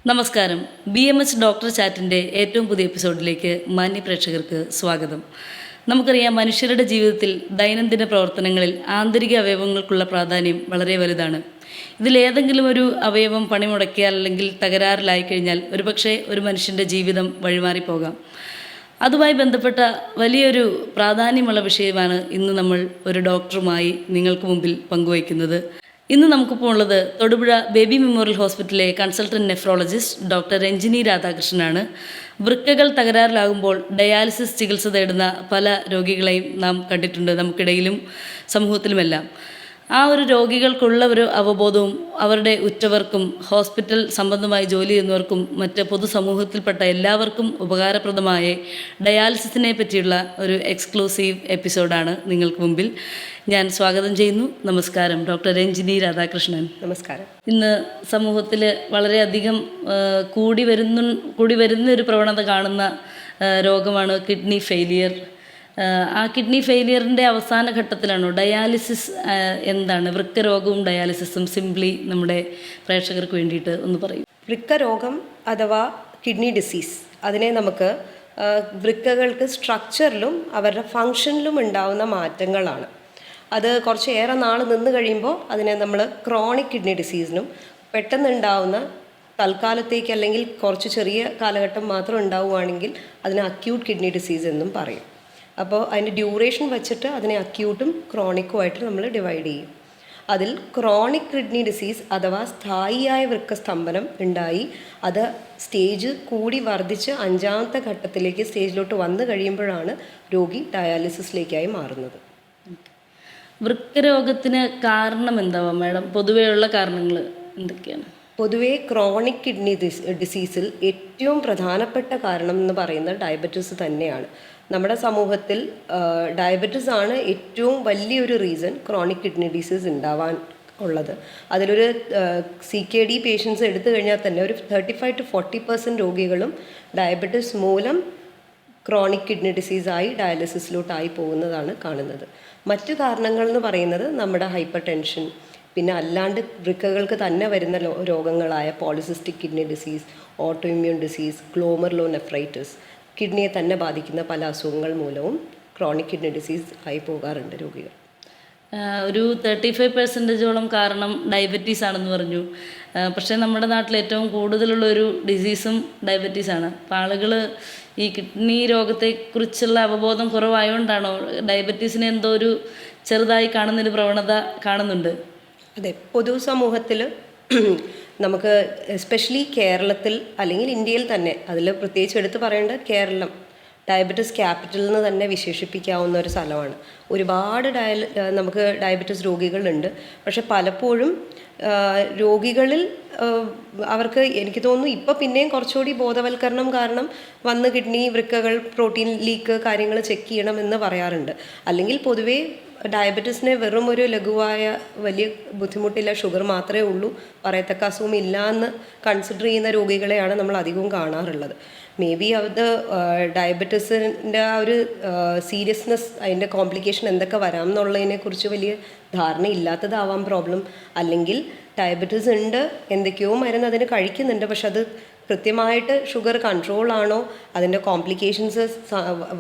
നമസ്കാരം. BMH doctor ചാറ്റിൻ്റെ ഏറ്റവും പുതിയ എപ്പിസോഡിലേക്ക് മാന്യ പ്രേക്ഷകർക്ക് സ്വാഗതം. നമുക്കറിയാം, മനുഷ്യരുടെ ജീവിതത്തിൽ ദൈനംദിന പ്രവർത്തനങ്ങളിൽ ആന്തരിക അവയവങ്ങൾക്കുള്ള പ്രാധാന്യം വളരെ വലുതാണ്. ഇതിലേതെങ്കിലും ഒരു അവയവം പണിമുടക്കിയാൽ അല്ലെങ്കിൽ തകരാറിലായി കഴിഞ്ഞാൽ ഒരുപക്ഷെ ഒരു മനുഷ്യൻ്റെ ജീവിതം വഴിമാറിപ്പോകാം. അതുമായി ബന്ധപ്പെട്ട വലിയൊരു പ്രാധാന്യമുള്ള വിഷയമാണ് ഇന്ന് നമ്മൾ ഒരു ഡോക്ടറുമായി നിങ്ങൾക്ക് മുമ്പിൽ പങ്കുവയ്ക്കുന്നത്. ഇന്ന് നമുക്കിപ്പോൾ ഉള്ളത് തൊടുപുഴ ബേബി മെമ്മോറിയൽ ഹോസ്പിറ്റലിലെ കൺസൾട്ടൻറ്റ് നെഫ്രോളജിസ്റ്റ് ഡോക്ടർ രഞ്ജിനി രാധാകൃഷ്ണനാണ്. വൃക്കകൾ തകരാറിലാകുമ്പോൾ ഡയാലിസിസ് ചികിത്സ തേടുന്ന പല രോഗികളെയും നാം കണ്ടിട്ടുണ്ട്, നമുക്കിടയിലും സമൂഹത്തിലുമെല്ലാം. ആ ഒരു രോഗികൾക്കുള്ള ഒരു അവബോധവും അവരുടെ ഉറ്റവർക്കും ഹോസ്പിറ്റൽ സംബന്ധമായി ജോലി ചെയ്യുന്നവർക്കും മറ്റ് പൊതുസമൂഹത്തിൽപ്പെട്ട എല്ലാവർക്കും ഉപകാരപ്രദമായ ഡയാലിസിസിനെ പറ്റിയുള്ള ഒരു എക്സ്ക്ലൂസീവ് എപ്പിസോഡാണ് നിങ്ങൾക്ക് മുമ്പിൽ ഞാൻ സ്വാഗതം ചെയ്യുന്നു. നമസ്കാരം, ഡോക്ടർ രഞ്ജിനി രാധാകൃഷ്ണൻ. നമസ്കാരം. ഇന്ന് സമൂഹത്തിൽ വളരെയധികം കൂടി വരുന്ന ഒരു പ്രവണത കാണുന്ന രോഗമാണ് കിഡ്നി ഫെയിലിയർ. ആ കിഡ്നി ഫെയിലിയറിൻ്റെ അവസാന ഘട്ടത്തിലാണോ ഡയാലിസിസ്? എന്താണ് വൃക്കരോഗവും ഡയാലിസിസും? സിംപ്ലി നമ്മുടെ പ്രേക്ഷകർക്ക് വേണ്ടിയിട്ട് ഒന്ന് പറയും. വൃക്കരോഗം അഥവാ കിഡ്നി ഡിസീസ്, അതിനെ നമുക്ക് വൃക്കകൾക്ക് സ്ട്രക്ചറിലും അവരുടെ ഫങ്ഷനിലും ഉണ്ടാവുന്ന മാറ്റങ്ങളാണ്. അത് കുറച്ചേറെ നാൾ നിന്ന് കഴിയുമ്പോൾ അതിനെ നമ്മൾ ക്രോണിക് കിഡ്നി ഡിസീസിനും, പെട്ടെന്നുണ്ടാവുന്ന തൽക്കാലത്തേക്ക് അല്ലെങ്കിൽ കുറച്ച് ചെറിയ കാലഘട്ടം മാത്രം ഉണ്ടാവുകയാണെങ്കിൽ അതിനെ അക്യൂട്ട് കിഡ്നി ഡിസീസ് എന്നും പറയും. അപ്പോൾ അതിൻ്റെ ഡ്യൂറേഷൻ വെച്ചിട്ട് അതിനെ അക്യൂട്ടും ക്രോണിക്കുമായിട്ട് നമ്മൾ ഡിവൈഡ് ചെയ്യും. അതിൽ ക്രോണിക് കിഡ്നി ഡിസീസ് അഥവാ സ്ഥായിയായ വൃക്കസ്തംഭനം ഉണ്ടായി അത് സ്റ്റേജ് കൂടി വർദ്ധിച്ച് 5ാമത്തെ ഘട്ടത്തിലേക്ക് സ്റ്റേജിലോട്ട് വന്നു കഴിയുമ്പോഴാണ് രോഗി ഡയാലിസിസിലേക്കായി മാറുന്നത്. വൃക്കരോഗത്തിന് കാരണം എന്താവാം മാഡം? പൊതുവെയുള്ള കാരണങ്ങൾ എന്തൊക്കെയാണ്? പൊതുവേ ക്രോണിക് കിഡ്നി ഡിസീസിൽ ഏറ്റവും പ്രധാനപ്പെട്ട കാരണം എന്ന് പറയുന്നത് ഡയബറ്റീസ് തന്നെയാണ്. നമ്മുടെ സമൂഹത്തിൽ ഡയബറ്റീസ് ആണ് ഏറ്റവും വലിയൊരു റീസൺ ക്രോണിക് കിഡ്നി ഡിസീസ് ഉണ്ടാവാൻ ഉള്ളത്. അതിലൊരു CKD പേഷ്യൻസ് എടുത്തു കഴിഞ്ഞാൽ തന്നെ ഒരു 35 to 40% രോഗികളും ഡയബറ്റീസ് മൂലം ക്രോണിക് കിഡ്നി ഡിസീസായി ഡയാലിസിസിലോട്ടായി പോകുന്നതാണ് കാണുന്നത്. മറ്റു കാരണങ്ങൾ എന്ന് പറയുന്നത് നമ്മുടെ ഹൈപ്പർ ടെൻഷൻ, പിന്നെ അല്ലാണ്ട് വൃക്കകൾക്ക് തന്നെ വരുന്ന രോഗങ്ങളായ polycystic kidney disease, autoimmune disease, glomerulonephritis, കിഡ്നിയെ തന്നെ ബാധിക്കുന്ന പല അസുഖങ്ങൾ മൂലവും ക്രോണിക് കിഡ്നി ഡിസീസ് ആയി പോകാറുണ്ട് രോഗികൾ. ഒരു 35%ഓളം കാരണം ഡയബറ്റീസ് ആണെന്ന് പറഞ്ഞു. പക്ഷേ നമ്മുടെ നാട്ടിൽ ഏറ്റവും കൂടുതലുള്ളൊരു ഡിസീസും ഡയബറ്റീസാണ്. അപ്പോൾ ആളുകൾ ഈ കിഡ്നി രോഗത്തെക്കുറിച്ചുള്ള അവബോധം കുറവായതുകൊണ്ടാണോ ഡയബറ്റീസിനെ എന്തോ ഒരു ചെറുതായി കാണുന്നൊരു പ്രവണത കാണുന്നുണ്ട്? അതെ, പൊതുസമൂഹത്തിൽ നമുക്ക് എസ്പെഷ്യലി കേരളത്തിൽ അല്ലെങ്കിൽ ഇന്ത്യയിൽ തന്നെ, അതിൽ പ്രത്യേകിച്ച് എടുത്ത് പറയേണ്ടത് കേരളം ഡയബറ്റീസ് ക്യാപിറ്റൽ എന്ന് തന്നെ വിശേഷിപ്പിക്കാവുന്ന ഒരു സ്ഥലമാണ്. ഒരുപാട് നമുക്ക് ഡയബറ്റീസ് രോഗികളുണ്ട്. പക്ഷെ പലപ്പോഴും രോഗികളിൽ അവർക്ക്, എനിക്ക് തോന്നുന്നു ഇപ്പോൾ പിന്നെയും കുറച്ചുകൂടി ബോധവൽക്കരണം കാരണം വന്ന് കിഡ്നി, വൃക്കകൾ, പ്രോട്ടീൻ ലീക്ക് കാര്യങ്ങൾ ചെക്ക് ചെയ്യണമെന്ന് പറയാറുണ്ട്. അല്ലെങ്കിൽ പൊതുവേ ഡയബറ്റീസിനെ വെറും ഒരു ലഘുവായ വലിയ ബുദ്ധിമുട്ടില്ല, ഷുഗർ മാത്രമേ ഉള്ളൂ, പറയത്തക്ക അസുഖം ഇല്ല എന്ന് കൺസിഡർ ചെയ്യുന്ന രോഗികളെയാണ് നമ്മൾ അധികവും കാണാറുള്ളത്. മേ ബി അത് ഡയബറ്റീസിൻ്റെ ആ ഒരു സീരിയസ്നെസ്, അതിൻ്റെ കോംപ്ലിക്കേഷൻ എന്തൊക്കെ വരാം എന്നുള്ളതിനെക്കുറിച്ച് വലിയ ധാരണയില്ലാത്തതാവാം പ്രോബ്ലം. അല്ലെങ്കിൽ ഡയബറ്റീസ് ഉണ്ട്, എന്തൊക്കെയോ മരുന്ന് അതിന് കഴിക്കുന്നുണ്ട്, പക്ഷെ അത് കൃത്യമായിട്ട് ഷുഗർ കൺട്രോൾ ആണോ, അതിൻ്റെ കോംപ്ലിക്കേഷൻസ്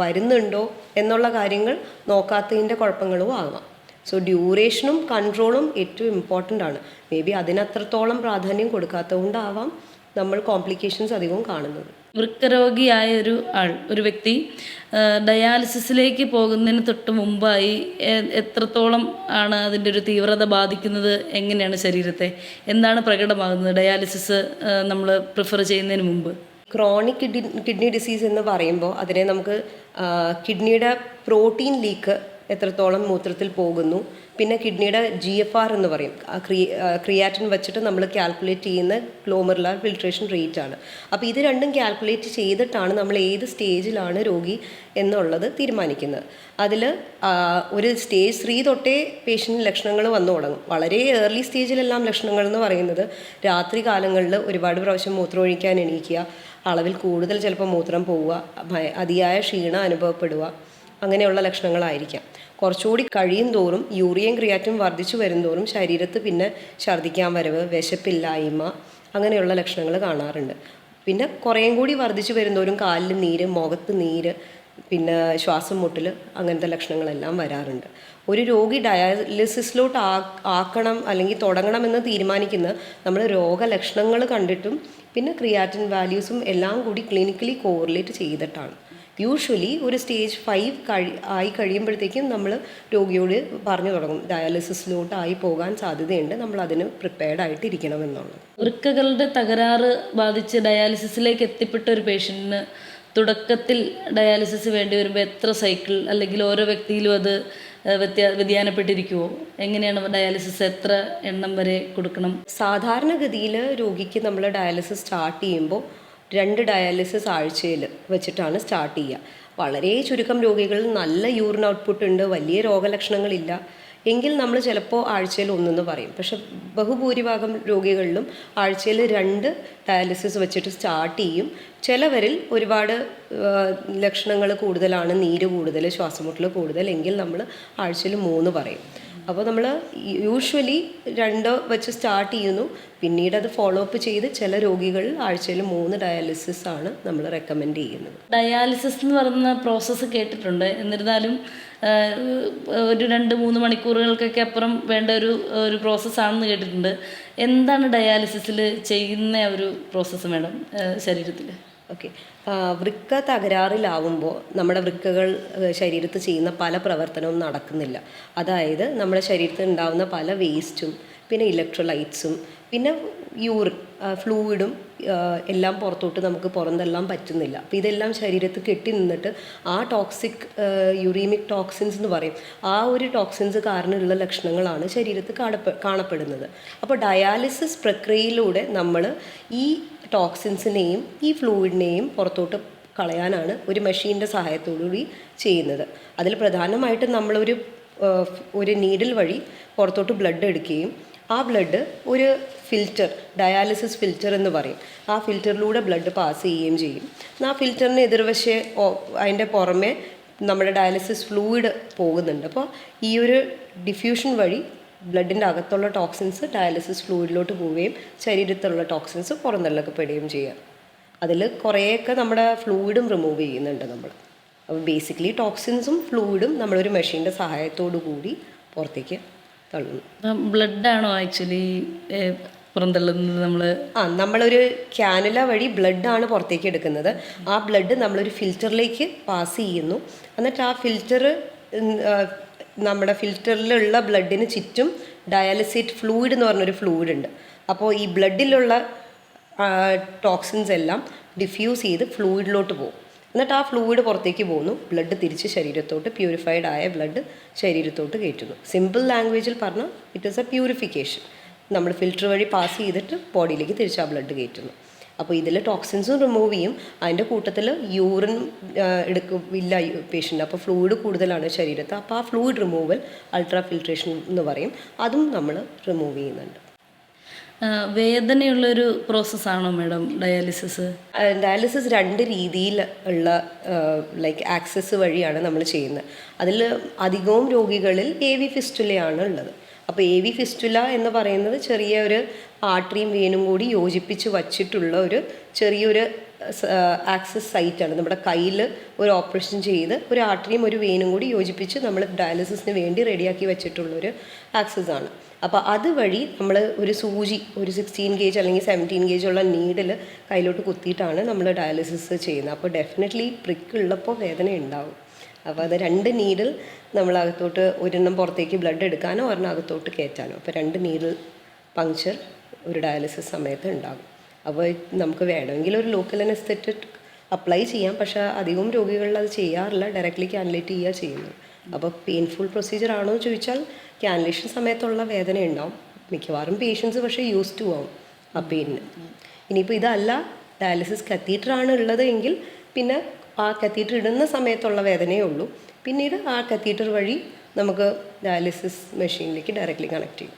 വരുന്നുണ്ടോ എന്നുള്ള കാര്യങ്ങൾ നോക്കാത്തതിൻ്റെ കുഴപ്പങ്ങളും ആകാം. സോ ഡ്യൂറേഷനും കൺട്രോളും ഏറ്റവും ഇമ്പോർട്ടൻ്റ് ആണ്. മേ ബി അതിനത്രത്തോളം പ്രാധാന്യം കൊടുക്കാത്തതുകൊണ്ടാവാം നമ്മൾ കോംപ്ലിക്കേഷൻസ് അധികവും കാണുന്നത്. വൃക്കരോഗിയായ ഒരു വ്യക്തി ഡയാലിസിസിലേക്ക് പോകുന്നതിന് തൊട്ട് മുമ്പായി എത്രത്തോളം ആണ് അതിൻ്റെ ഒരു തീവ്രത ബാധിക്കുന്നത്? എങ്ങനെയാണ് ശരീരത്തെ, എന്താണ് പ്രകടമാകുന്നത് ഡയാലിസിസ് നമ്മൾ പ്രിഫർ ചെയ്യുന്നതിന് മുമ്പ്? ക്രോണിക് കിഡ്നി ഡിസീസ് എന്ന് പറയുമ്പോൾ അതിനെ നമുക്ക് കിഡ്നിയുടെ പ്രോട്ടീൻ ലീക്ക് എത്രത്തോളം മൂത്രത്തിൽ പോകുന്നു, പിന്നെ കിഡ്നിയുടെ GFR എന്ന് പറയും, ക്രിയാറ്റിൻ വെച്ചിട്ട് നമ്മൾ കാൽക്കുലേറ്റ് ചെയ്യുന്ന ഗ്ലോമറുലാർ ഫിൽട്രേഷൻ റേറ്റ് ആണ്. അപ്പോൾ ഇത് രണ്ടും കാൽക്കുലേറ്റ് ചെയ്തിട്ടാണ് നമ്മൾ ഏത് സ്റ്റേജിലാണ് രോഗി എന്നുള്ളത് തീരുമാനിക്കുന്നത്. അതിൽ ഒരു സ്റ്റേജ് 3 തൊട്ടേ പേഷ്യൻ്റ് ലക്ഷണങ്ങൾ വന്നു തുടങ്ങും. വളരെ ഏർലി സ്റ്റേജിലെല്ലാം ലക്ഷണങ്ങൾ എന്ന് പറയുന്നത് രാത്രി കാലങ്ങളിൽ ഒരുപാട് പ്രാവശ്യം മൂത്രം ഒഴിക്കാൻ എണീക്കുക, അളവിൽ കൂടുതൽ ചിലപ്പോൾ മൂത്രം പോവുക, അതിയായ ക്ഷീണം അനുഭവപ്പെടുക, അങ്ങനെയുള്ള ലക്ഷണങ്ങളായിരിക്കാം. കുറച്ചുകൂടി കഴിയും തോറും യൂറിയയും ക്രിയാറ്റിനും വർദ്ധിച്ചു വരും തോറും ശരീരത്ത് പിന്നെ ഛർദ്ദിക്കാൻ വരവ്, വിശപ്പില്ലായ്മ, അങ്ങനെയുള്ള ലക്ഷണങ്ങൾ കാണാറുണ്ട്. പിന്നെ കുറേയും കൂടി വർദ്ധിച്ചു വരുന്നവരും കാലിൽ നീര്, മുഖത്ത് നീര്, പിന്നെ ശ്വാസം മുട്ടൽ, അങ്ങനത്തെ ലക്ഷണങ്ങളെല്ലാം വരാറുണ്ട്. ഒരു രോഗി ഡയാലിസിസിലോട്ട് ആക്കണം അല്ലെങ്കിൽ തുടങ്ങണമെന്ന് തീരുമാനിക്കുന്ന നമ്മൾ രോഗലക്ഷണങ്ങൾ കണ്ടിട്ടും പിന്നെ ക്രിയാറ്റിൻ വാല്യൂസും എല്ലാം കൂടി ക്ലിനിക്കലി കോറിലേറ്റ് ചെയ്തിട്ടാണ്. യൂഷ്വലി ഒരു സ്റ്റേജ് 5 ആയി കഴിയുമ്പോഴത്തേക്കും നമ്മൾ രോഗിയോട് പറഞ്ഞു തുടങ്ങും ഡയാലിസിസിലോട്ട് ആയി പോകാൻ സാധ്യതയുണ്ട്, നമ്മൾ അതിന് പ്രിപ്പയർഡ് ആയിട്ട് ഇരിക്കണം എന്നുള്ളത്. വൃക്കകളുടെ തകരാറ് ബാധിച്ച് ഡയാലിസിസിലേക്ക് എത്തിപ്പെട്ട ഒരു പേഷ്യൻറ്റിന് തുടക്കത്തിൽ ഡയാലിസിസ് വേണ്ടി വരുമ്പോൾ എത്ര സൈക്കിൾ, അല്ലെങ്കിൽ ഓരോ വ്യക്തിയിലും അത് വ്യതിയാനപ്പെട്ടിരിക്കുമോ? എങ്ങനെയാണ് ഡയാലിസിസ് എത്ര എണ്ണം വരെ കൊടുക്കണം? സാധാരണഗതിയിൽ രോഗിക്ക് നമ്മൾ ഡയാലിസിസ് സ്റ്റാർട്ട് ചെയ്യുമ്പോൾ 2 ഡയാലിസിസ് ആഴ്ചയിൽ വെച്ചിട്ടാണ് സ്റ്റാർട്ട് ചെയ്യുക. വളരെ ചുരുക്കം രോഗികളിൽ നല്ല യൂറിൻ ഔട്ട്പുട്ട് ഉണ്ട്, വലിയ രോഗലക്ഷണങ്ങളില്ല എങ്കിൽ നമ്മൾ ചിലപ്പോൾ ആഴ്ചയിൽ 1 പറയും. പക്ഷെ ബഹുഭൂരിഭാഗം രോഗികളിലും ആഴ്ചയിൽ 2 ഡയാലിസിസ് വെച്ചിട്ട് സ്റ്റാർട്ട് ചെയ്യും. ചിലവരിൽ ഒരുപാട് ലക്ഷണങ്ങൾ കൂടുതലാണ്, നീര് കൂടുതൽ, ശ്വാസമുട്ടൽ കൂടുതൽ എങ്കിൽ നമ്മൾ ആഴ്ചയിൽ 3 പറയും. അപ്പോൾ നമ്മൾ യൂഷ്വലി 2 വെച്ച് സ്റ്റാർട്ട് ചെയ്യുന്നു, പിന്നീട് അത് ഫോളോ അപ്പ് ചെയ്ത് ചില രോഗികളിൽ ആഴ്ചയിൽ 3 ഡയാലിസിസ് ആണ് നമ്മൾ റെക്കമെൻഡ് ചെയ്യുന്നത്. ഡയാലിസിസ് എന്ന് പറയുന്ന പ്രോസസ്സ് കേട്ടിട്ടുണ്ട്, എന്നിരുന്നാലും ഒരു 2-3 മണിക്കൂറുകൾക്കൊക്കെ അപ്പുറം വേണ്ട ഒരു പ്രോസസ്സാണെന്ന് കേട്ടിട്ടുണ്ട്. എന്താണ് ഡയാലിസിസിൽ ചെയ്യുന്ന ഒരു പ്രോസസ്സ് മാഡം ശരീരത്തിൽ? ഓക്കെ, വൃക്ക തകരാറിലാവുമ്പോൾ നമ്മുടെ വൃക്കകൾ ശരീരത്ത് ചെയ്യുന്ന പല പ്രവർത്തനവും നടക്കുന്നില്ല. അതായത് നമ്മുടെ ശരീരത്തിൽ ഉണ്ടാകുന്ന പല വേസ്റ്റും പിന്നെ ഇലക്ട്രോലൈറ്റ്സും പിന്നെ യൂറിൻ ഫ്ലൂയിഡും എല്ലാം പുറത്തോട്ട് നമുക്ക് പുറന്തള്ളാൻ പറ്റുന്നില്ല. അപ്പോൾ ഇതെല്ലാം ശരീരത്തിൽ കെട്ടി നിന്നിട്ട് ആ ടോക്സിക് യുറീമിക് ടോക്സിൻസ് എന്ന് പറയും, ആ ഒരു ടോക്സിൻസ് കാരണമുള്ള ലക്ഷണങ്ങളാണ് ശരീരത്തിൽ കാണപ്പെടുന്നത്. അപ്പോൾ ഡയാലിസിസ് പ്രക്രിയയിലൂടെ നമ്മൾ ഈ ടോക്സിൻസിനെയും ഈ ഫ്ലൂയിഡിനെയും പുറത്തോട്ട് കളയാനാണ് ഒരു മെഷീൻ്റെ സഹായത്തോടുകൂടി ചെയ്യുന്നത്. അതിൽ പ്രധാനമായിട്ടും ഒരു നീഡിൽ വഴി പുറത്തോട്ട് ബ്ലഡ് എടുക്കുകയും ആ ബ്ലഡ് ഒരു ഫിൽറ്റർ, ഡയാലിസിസ് ഫിൽറ്റർ എന്ന് പറയും, ആ ഫിൽറ്ററിലൂടെ ബ്ലഡ് പാസ് ചെയ്യുകയും ചെയ്യും. ആ ഫിൽറ്ററിന് എതിർവശേ അതിൻ്റെ പുറമെ നമ്മുടെ ഡയാലിസിസ് ഫ്ലൂയിഡ് പോകുന്നുണ്ട്. അപ്പോൾ ഈ ഒരു ഡിഫ്യൂഷൻ വഴി ബ്ലഡിൻ്റെ അകത്തുള്ള ടോക്സിൻസ് ഡയാലിസിസ് ഫ്ലൂയിഡിലോട്ട് പോവുകയും ശരീരത്തിലുള്ള ടോക്സിൻസ് പുറന്തള്ളപ്പെടുകയും ചെയ്യാം. അതിൽ കുറേയൊക്കെ നമ്മുടെ ഫ്ലൂയിഡും റിമൂവ് ചെയ്യുന്നുണ്ട് നമ്മൾ. അപ്പോൾ ബേസിക്കലി ടോക്സിൻസും ഫ്ലൂയിഡും നമ്മളൊരു മെഷീൻ്റെ സഹായത്തോടു കൂടി പുറത്തേക്ക് തള്ളുന്നു. ബ്ലഡാണോ ആക്ച്വലി പുറന്തള്ളുന്നത്? നമ്മളൊരു ക്യാനുല വഴി ബ്ലഡാണ് പുറത്തേക്ക് എടുക്കുന്നത്. ആ ബ്ലഡ് നമ്മളൊരു ഫിൽറ്ററിലേക്ക് പാസ് ചെയ്യുന്നു. എന്നിട്ട് ആ ഫിൽറ്റർ നമ്മുടെ ഫിൽറ്ററിലുള്ള ബ്ലഡിന് ചുറ്റും ഡയാലിസിറ്റ് ഫ്ലൂയിഡ് എന്ന് പറഞ്ഞൊരു ഫ്ലൂയിഡ് ഉണ്ട്. അപ്പോൾ ഈ ബ്ലഡിലുള്ള ടോക്സിൻസ് എല്ലാം ഡിഫ്യൂസ് ചെയ്ത് ഫ്ലൂയിഡിലോട്ട് പോകും. എന്നിട്ട് ആ ഫ്ലൂയിഡ് പുറത്തേക്ക് പോകുന്നു, ബ്ലഡ് തിരിച്ച് ശരീരത്തോട്ട്, പ്യൂരിഫൈഡ് ആയ ബ്ലഡ് ശരീരത്തോട്ട് കയറ്റുന്നു. സിമ്പിൾ ലാംഗ്വേജിൽ പറഞ്ഞാൽ ഇറ്റ് ഈസ് എ പ്യൂരിഫിക്കേഷൻ. നമ്മൾ ഫിൽറ്റർ വഴി പാസ് ചെയ്തിട്ട് ബോഡിയിലേക്ക് തിരിച്ച് ആ ബ്ലഡ് കയറ്റുന്നു. അപ്പോൾ ഇതിൽ ടോക്സിൻസും റിമൂവ് ചെയ്യും, അതിൻ്റെ കൂട്ടത്തിൽ യൂറിൻ ഇല്ല പേഷ്യൻ്റ്. അപ്പോൾ ഫ്ലൂയിഡ് കൂടുതലാണ് ശരീരത്ത്. അപ്പോൾ ആ ഫ്ലൂയിഡ് റിമൂവൽ അൾട്രാ ഫിൽട്രേഷൻ എന്ന് പറയും, അതും നമ്മൾ റിമൂവ് ചെയ്യുന്നുണ്ട്. വേദനയുള്ളൊരു പ്രോസസ്സാണോ മാഡം ഡയാലിസിസ്? ഡയാലിസിസ് 2 രീതിയിൽ ഉള്ള ലൈക്ക് ആക്സസ് വഴിയാണ് നമ്മൾ ചെയ്യുന്നത്. അതിൽ അധികവും രോഗികളിൽ AV ഫിസ്റ്റുലയാണ് ഉള്ളത്. അപ്പോൾ AV ഫിസ്റ്റുല എന്ന് പറയുന്നത് ചെറിയ ഒരു ആർട്ടറിയും വെയിനും കൂടി യോജിപ്പിച്ച് വച്ചിട്ടുള്ള ഒരു ചെറിയൊരു ആക്സസ് സൈറ്റാണ്. നമ്മുടെ കയ്യിൽ ഒരു ഓപ്പറേഷൻ ചെയ്ത് ഒരു ആർട്ടറിയും ഒരു വെയിനും കൂടി യോജിപ്പിച്ച് നമ്മൾ ഡയാലിസിസിന് വേണ്ടി റെഡിയാക്കി വെച്ചിട്ടുള്ളൊരു ആക്സസ് ആണ്. അപ്പോൾ അതുവഴി നമ്മൾ ഒരു സൂചി, ഒരു 16 ഗേജ് അല്ലെങ്കിൽ 17 ഗേജ് ഉള്ള നീഡിൽ കയ്യിലോട്ട് കുത്തിയിട്ടാണ് നമ്മൾ ഡയാലിസിസ് ചെയ്യുന്നത്. അപ്പോൾ ഡെഫിനറ്റ്ലി പ്രിക്ക് ഉള്ളപ്പോൾ വേദന ഉണ്ടാവും. അപ്പോൾ അത് 2 നീഡിൽ നമ്മളകത്തോട്ട്, ഒരെണ്ണം പുറത്തേക്ക് ബ്ലഡ് എടുക്കാനോ ഒരെണ്ണം അകത്തോട്ട് കയറ്റാനോ, അപ്പോൾ 2 നീഡിൽ പങ്ക്ചർ ഒരു ഡയാലിസിസ് സമയത്ത് ഉണ്ടാകും. അപ്പോൾ നമുക്ക് വേണമെങ്കിൽ ഒരു ലോക്കൽ അനസ്തെറ്റിക് അപ്ലൈ ചെയ്യാം, പക്ഷേ അധികവും രോഗികളിൽ അത് ചെയ്യാറില്ല, ഡയറക്റ്റ്ലി ക്യാനുലേറ്റ് ചെയ്യുക ചെയ്യുന്നത്. അപ്പോൾ പെയിൻഫുൾ പ്രൊസീജിയർ ആണോ എന്ന് ചോദിച്ചാൽ ക്യാനുലേഷൻ സമയത്തുള്ള വേദന ഉണ്ടാവും. മിക്കവാറും പേഷ്യൻസ് പക്ഷേ യൂസ് ടു ആവും ആ പെയിനിന്. ഇനിയിപ്പോൾ ഇതല്ല ഡയാലിസിസ് കത്തീറ്ററാണ് ഉള്ളത് എങ്കിൽ പിന്നെ ആ കത്തീറ്റർ ഇടുന്ന സമയത്തുള്ള വേദനയേ ഉള്ളൂ. പിന്നീട് ആ കത്തീറ്റർ വഴി നമുക്ക് ഡയാലിസിസ് മെഷീനിലേക്ക് ഡയറക്റ്റ്ലി കണക്ട് ചെയ്യും.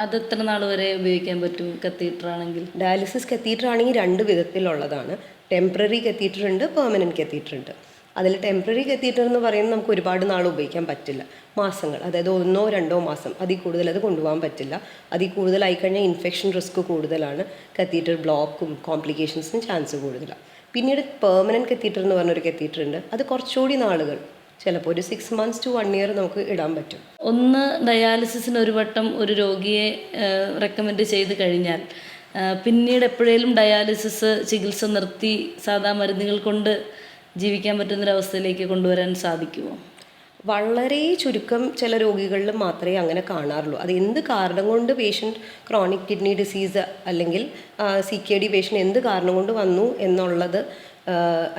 അത് എത്ര നാൾ വരെ ഉപയോഗിക്കാൻ പറ്റും കത്തീറ്റർ ആണെങ്കിൽ? ഡയാലിസിസ് കത്തീറ്റർ ആണെങ്കിൽ 2 വിധത്തിലുള്ളതാണ്. ടെമ്പററി കത്തീറ്റർ ഉണ്ട്, പെർമനൻറ്റ് കത്തീറ്റർ ഉണ്ട്. അതിൽ ടെമ്പററി കത്തീറ്റർ എന്ന് പറയുന്നത് നമുക്ക് ഒരുപാട് നാൾ ഉപയോഗിക്കാൻ പറ്റില്ല. മാസങ്ങൾ, അതായത് 1-2 മാസം, അതിൽ കൂടുതൽ അത് കൊണ്ടുപോകാൻ പറ്റില്ല. അതിൽ കൂടുതലായി കഴിഞ്ഞാൽ ഇൻഫെക്ഷൻ റിസ്ക് കൂടുതലാണ്, കത്തീറ്റർ ബ്ലോക്കും കോംപ്ലിക്കേഷൻസിനും ചാൻസ് കൂടുതലാണ്. പിന്നീട് പെർമനൻറ്റ് കത്തീറ്റർ എന്ന് പറഞ്ഞൊരു കത്തീറ്റർ ഉണ്ട്. അത് കുറച്ചുകൂടി നാളുകൾ, ചിലപ്പോൾ ഒരു 6 months to 1 year നമുക്ക് ഇടാൻ പറ്റും. ഒന്ന് ഡയാലിസിസിന് ഒരു വട്ടം ഒരു രോഗിയെ റെക്കമെൻഡ് ചെയ്ത് കഴിഞ്ഞാൽ പിന്നീട് എപ്പോഴേലും ഡയാലിസിസ് ചികിത്സ നിർത്തി സാധാ മരുന്നുകൾ കൊണ്ട് ജീവിക്കാൻ പറ്റുന്നൊരവസ്ഥയിലേക്ക് കൊണ്ടുവരാൻ സാധിക്കുമോ? വളരെ ചുരുക്കം ചില രോഗികളിൽ മാത്രമേ അങ്ങനെ കാണാറുള്ളൂ. അത് എന്ത് കാരണം കൊണ്ട് പേഷ്യൻ്റ് ക്രോണിക് കിഡ്നി ഡിസീസ് അല്ലെങ്കിൽ CKD പേഷ്യൻ്റ് എന്ത് കാരണം കൊണ്ട് വന്നു എന്നുള്ളത്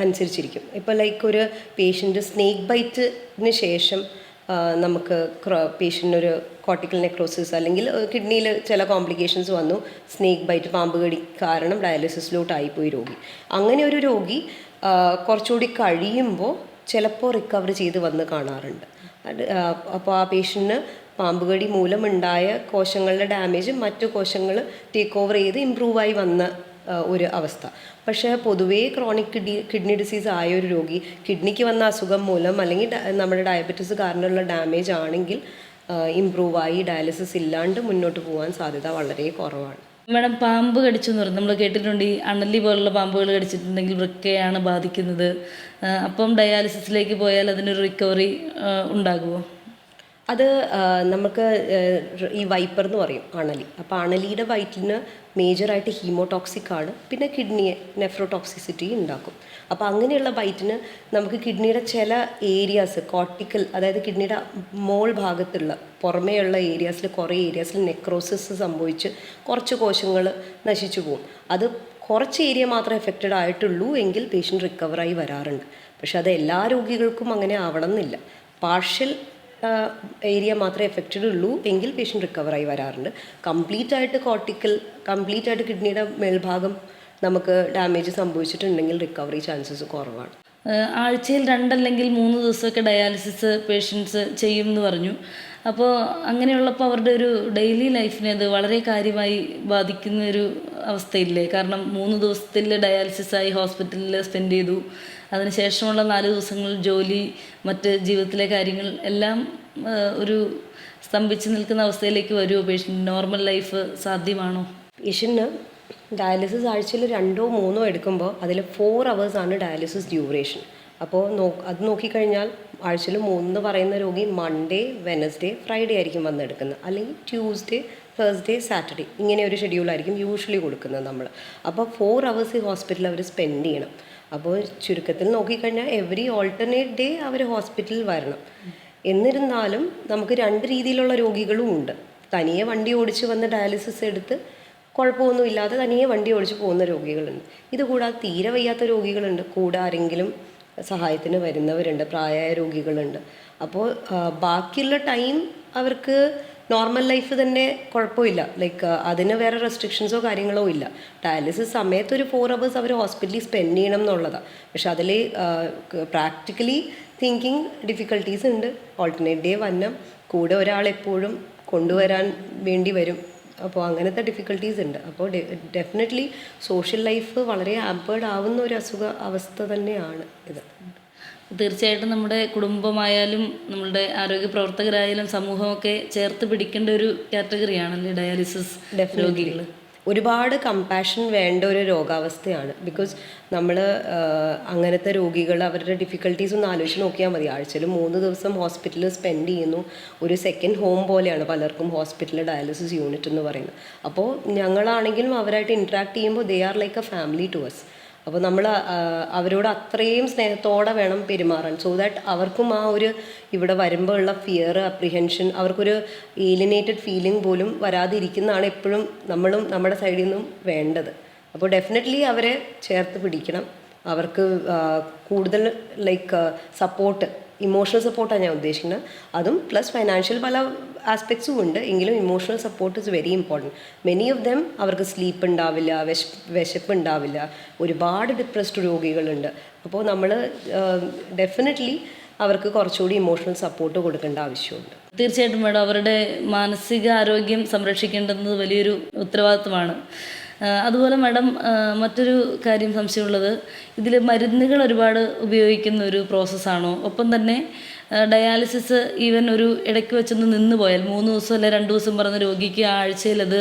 അനുസരിച്ചിരിക്കും. ഇപ്പോൾ ലൈക്ക് ഒരു പേഷ്യൻ്റ് സ്നേക്ക് ബൈറ്റിന് ശേഷം നമുക്ക് പേഷ്യൻ്റിനൊരു കോർട്ടിക്കൽ നെക്രോസിസ് അല്ലെങ്കിൽ കിഡ്നിയിൽ ചില കോംപ്ലിക്കേഷൻസ് വന്നു, സ്നേക്ക് ബൈറ്റ് പാമ്പ് കടി കാരണം ഡയാലിസിസിലോട്ടായിപ്പോയി രോഗി. അങ്ങനെ ഒരു രോഗി കുറച്ചുകൂടി കഴിയുമ്പോൾ ചിലപ്പോൾ റിക്കവർ ചെയ്ത് വന്ന് കാണാറുണ്ട്. അപ്പോൾ ആ പേഷ്യൻറ്റിന് പാമ്പ് കടി മൂലമുണ്ടായ കോശങ്ങളുടെ ഡാമേജ് മറ്റു കോശങ്ങൾ ടേക്ക് ഓവർ ചെയ്ത് ഇമ്പ്രൂവായി വന്ന ഒരു അവസ്ഥ. പക്ഷേ പൊതുവേ ക്രോണിക് കിഡ്നി ഡിസീസ് ആയ ഒരു രോഗി കിഡ്നിക്ക് വന്ന അസുഖം മൂലം അല്ലെങ്കിൽ നമ്മുടെ ഡയബറ്റീസ് കാരണമുള്ള ഡാമേജ് ആണെങ്കിൽ ഇമ്പ്രൂവായി ഡയാലിസിസ് ഇല്ലാണ്ട് മുന്നോട്ട് പോകാൻ സാധ്യത വളരെ കുറവാണ്. മാഡം, പാമ്പ് കടിച്ചു എന്ന് പറഞ്ഞു, നമ്മൾ കേട്ടിട്ടുണ്ട് ഈ അണലി പോലുള്ള പാമ്പുകൾ കടിച്ചിട്ടുണ്ടെങ്കിൽ വൃക്കയാണ് ബാധിക്കുന്നത്. അപ്പം ഡയാലിസിസിലേക്ക് പോയാൽ അതിനൊരു റിക്കവറി ഉണ്ടാകുമോ? അത് നമുക്ക് ഈ വൈപ്പർ എന്ന് പറയും അണലി. അപ്പോൾ അണലിയുടെ വയറ്റിന് മേജറായിട്ട് ഹീമോടോക്സിക് ആണ്, പിന്നെ കിഡ്നിയെ നെഫ്രോടോക്സിസിറ്റി ഉണ്ടാക്കും. അപ്പോൾ അങ്ങനെയുള്ള ബൈറ്റിന് നമുക്ക് കിഡ്നിയുടെ ചില ഏരിയാസ് കോർട്ടിക്കൽ, അതായത് കിഡ്നിയുടെ മോൾ ഭാഗത്തുള്ള പുറമേയുള്ള ഏരിയാസിൽ കുറേ ഏരിയാസിൽ നെക്രോസിസ് സംഭവിച്ച് കുറച്ച് കോശങ്ങൾ നശിച്ചു പോകും. അത് കുറച്ച് ഏരിയ മാത്രമേ എഫക്റ്റഡ് ആയിട്ടുള്ളൂ എങ്കിൽ പേഷ്യൻ്റ് റിക്കവറായി വരാറുണ്ട്. പക്ഷെ അത് എല്ലാ രോഗികൾക്കും അങ്ങനെ ആവണം എന്നില്ല. പാർഷ്യൽ ഏരിയ മാത്രമേ എഫക്റ്റഡ് ഉള്ളൂ എങ്കിൽ പേഷ്യൻ്റ് റിക്കവറായി വരാറുണ്ട്. കംപ്ലീറ്റ് ആയിട്ട് കിഡ്നിയുടെ മേൽഭാഗം നമുക്ക് ഡാമേജ് സംഭവിച്ചിട്ടുണ്ടെങ്കിൽ റിക്കവറി ചാൻസസ് കുറവാണ്. ആഴ്ചയിൽ 2 അല്ലെങ്കിൽ 3 ദിവസമൊക്കെ ഡയാലിസിസ് പേഷ്യൻസ് ചെയ്യും എന്ന് പറഞ്ഞു. അപ്പോൾ അങ്ങനെയുള്ളപ്പോൾ അവരുടെ ഒരു ഡെയിലി ലൈഫിനെ അത് വളരെ കാര്യമായി ബാധിക്കുന്ന ഒരു അവസ്ഥയില്ലേ? കാരണം 3 ദിവസത്തിൽ ഡയാലിസിസായി ഹോസ്പിറ്റലിൽ സ്പെൻഡ് ചെയ്തു, അതിനുശേഷമുള്ള 4 ദിവസങ്ങൾ ജോലി, മറ്റ് ജീവിതത്തിലെ കാര്യങ്ങൾ എല്ലാം ഒരു സ്തംഭിച്ച് നിൽക്കുന്ന അവസ്ഥയിലേക്ക് വരുമോ? പേഷ്യൻ്റ് നോർമൽ ലൈഫ് സാധ്യമാണോ? പേഷ്യൻ്റ് ഡയാലിസിസ് ആഴ്ചയിൽ 2-3 എടുക്കുമ്പോൾ അതിൽ 4 hours ആണ് ഡയാലിസിസ് ഡ്യൂറേഷൻ. അപ്പോൾ അത് നോക്കിക്കഴിഞ്ഞാൽ ആഴ്ചയിൽ 3 എന്ന് പറയുന്ന രോഗി മൺഡേ, വെനസ്ഡേ, ഫ്രൈഡേ ആയിരിക്കും വന്നെടുക്കുന്നത്, അല്ലെങ്കിൽ ട്യൂസ്ഡേ, തേഴ്സ്ഡേ, സാറ്റർഡേ, ഇങ്ങനെ ഒരു ഷെഡ്യൂളായിരിക്കും യൂഷ്വലി കൊടുക്കുന്നത് നമ്മൾ. അപ്പോൾ 4 hours ഈ ഹോസ്പിറ്റലിൽ അവർ സ്പെൻഡ് ചെയ്യണം. അപ്പോൾ ചുരുക്കത്തിൽ നോക്കിക്കഴിഞ്ഞാൽ എവറി ഓൾട്ടർനേറ്റ് ഡേ അവർ ഹോസ്പിറ്റലിൽ വരണം. എന്നിരുന്നാലും നമുക്ക് 2 രീതിയിലുള്ള രോഗികളും ഉണ്ട്. തനിയെ വണ്ടി ഓടിച്ച് വന്ന് ഡയാലിസിസ് എടുത്ത് കുഴപ്പമൊന്നുമില്ലാതെ തനിയെ വണ്ടി ഓടിച്ച് പോകുന്ന രോഗികളുണ്ട്. ഇതുകൂടാതെ തീരെ വയ്യാത്ത രോഗികളുണ്ട്, കൂടെ ആരെങ്കിലും സഹായത്തിന് വരുന്നവരുണ്ട്, പ്രായമായ രോഗികളുണ്ട്. അപ്പോൾ ബാക്കിയുള്ള ടൈം അവർക്ക് നോർമൽ ലൈഫ് തന്നെ കുഴപ്പമില്ല, ലൈക്ക് അതിന് വേറെ റെസ്ട്രിക്ഷൻസോ കാര്യങ്ങളോ ഇല്ല. ഡയാലിസിസ് സമയത്ത് ഒരു 4 hours അവർ ഹോസ്പിറ്റലിൽ സ്പെൻഡ് ചെയ്യണം എന്നുള്ളതാണ്. പക്ഷെ അതിൽ പ്രാക്ടിക്കലി തിങ്കിങ് ഡിഫിക്കൽട്ടീസ് ഉണ്ട്. ഓൾട്ടർനേറ്റ് ഡേ വന്നം, കൂടെ ഒരാൾ എപ്പോഴും കൊണ്ടുവരാൻ വേണ്ടി വരും. അപ്പോൾ അങ്ങനത്തെ ഡിഫിക്കൽട്ടീസ് ഉണ്ട്. അപ്പോൾ ഡെഫിനറ്റ്ലി സോഷ്യൽ ലൈഫ് വളരെ ആംപേർഡ് ആവുന്ന ഒരു അവസ്ഥ തന്നെയാണ് ഇത്. തീർച്ചയായിട്ടും നമ്മുടെ കുടുംബമായാലും നമ്മളുടെ ആരോഗ്യ പ്രവർത്തകരായാലും സമൂഹമൊക്കെ ചേർത്ത് പിടിക്കേണ്ട ഒരു കാറ്റഗറിയാണല്ലേ ഡയാലിസിസ് രോഗികൾ. ഒരുപാട് കമ്പാഷൻ വേണ്ട ഒരു രോഗാവസ്ഥയാണ്. ബിക്കോസ് നമ്മൾ അങ്ങനത്തെ രോഗികൾ അവരുടെ ഡിഫിക്കൽട്ടീസ് ഒന്ന് ആലോചിച്ച് നോക്കിയാൽ മതി. ആഴ്ചയിൽ 3 ദിവസം ഹോസ്പിറ്റലിൽ സ്പെൻഡ് ചെയ്യുന്നു. ഒരു സെക്കൻഡ് ഹോം പോലെയാണ് പലർക്കും ഹോസ്പിറ്റലിൽ ഡയാലിസിസ് യൂണിറ്റ് എന്ന് പറയുന്നത്. അപ്പോൾ ഞങ്ങളാണെങ്കിലും അവരായിട്ട് ഇൻട്രാക്ട് ചെയ്യുമ്പോൾ they are like a family to us. അപ്പോൾ നമ്മൾ അവരോട് അത്രയും സ്നേഹത്തോടെ വേണം പെരുമാറാൻ, സോ ദാറ്റ് അവർക്കും ആ ഒരു ഇവിടെ വരുമ്പോൾ ഉള്ള ഫിയർ, അപ്രിഹെൻഷൻ, അവർക്കൊരു ഏലിനേറ്റഡ് ഫീലിംഗ് പോലും വരാതിരിക്കുന്നതാണ് എപ്പോഴും നമ്മളും നമ്മുടെ സൈഡിൽ നിന്നും വേണ്ടത്. അപ്പോൾ ഡെഫിനറ്റ്ലി അവരെ ചേർത്ത് പിടിക്കണം. അവർക്ക് കൂടുതൽ ലൈക്ക് സപ്പോർട്ട്, ഇമോഷണൽ സപ്പോർട്ടാണ് ഞാൻ ഉദ്ദേശിക്കുന്നത്. അതും പ്ലസ് ഫൈനാൻഷ്യൽ പല ആസ്പെക്ട്സും ഉണ്ട്, എങ്കിലും emotional support is very important. Many of them അവർക്ക് സ്ലീപ്പ് ഉണ്ടാവില്ല, വിശപ്പ് ഉണ്ടാവില്ല, ഒരുപാട് ഡിപ്രസ്ഡ് രോഗികളുണ്ട്. അപ്പോൾ നമ്മൾ ഡെഫിനറ്റ്ലി അവർക്ക് കുറച്ചുകൂടി ഇമോഷണൽ സപ്പോർട്ട് കൊടുക്കേണ്ട ആവശ്യമുണ്ട്. തീർച്ചയായിട്ടും മാഡം, അവരുടെ മാനസിക ആരോഗ്യം സംരക്ഷിക്കേണ്ടത് വലിയൊരു ഉത്തരവാദിത്വമാണ്. അതുപോലെ മാഡം, മറ്റൊരു കാര്യം സംശയമുള്ളത്, ഇതിൽ മരുന്നുകൾ ഒരുപാട് ഉപയോഗിക്കുന്ന ഒരു പ്രോസസ്സാണോ? ഒപ്പം തന്നെ ഡയാലിസിസ് ഈവൻ ഒരു ഇടയ്ക്ക് വെച്ചൊന്ന് നിന്ന് പോയാൽ 3 ദിവസം അല്ലെ 2 ദിവസം പറഞ്ഞ രോഗിക്ക് ആഴ്ചയിൽ അത്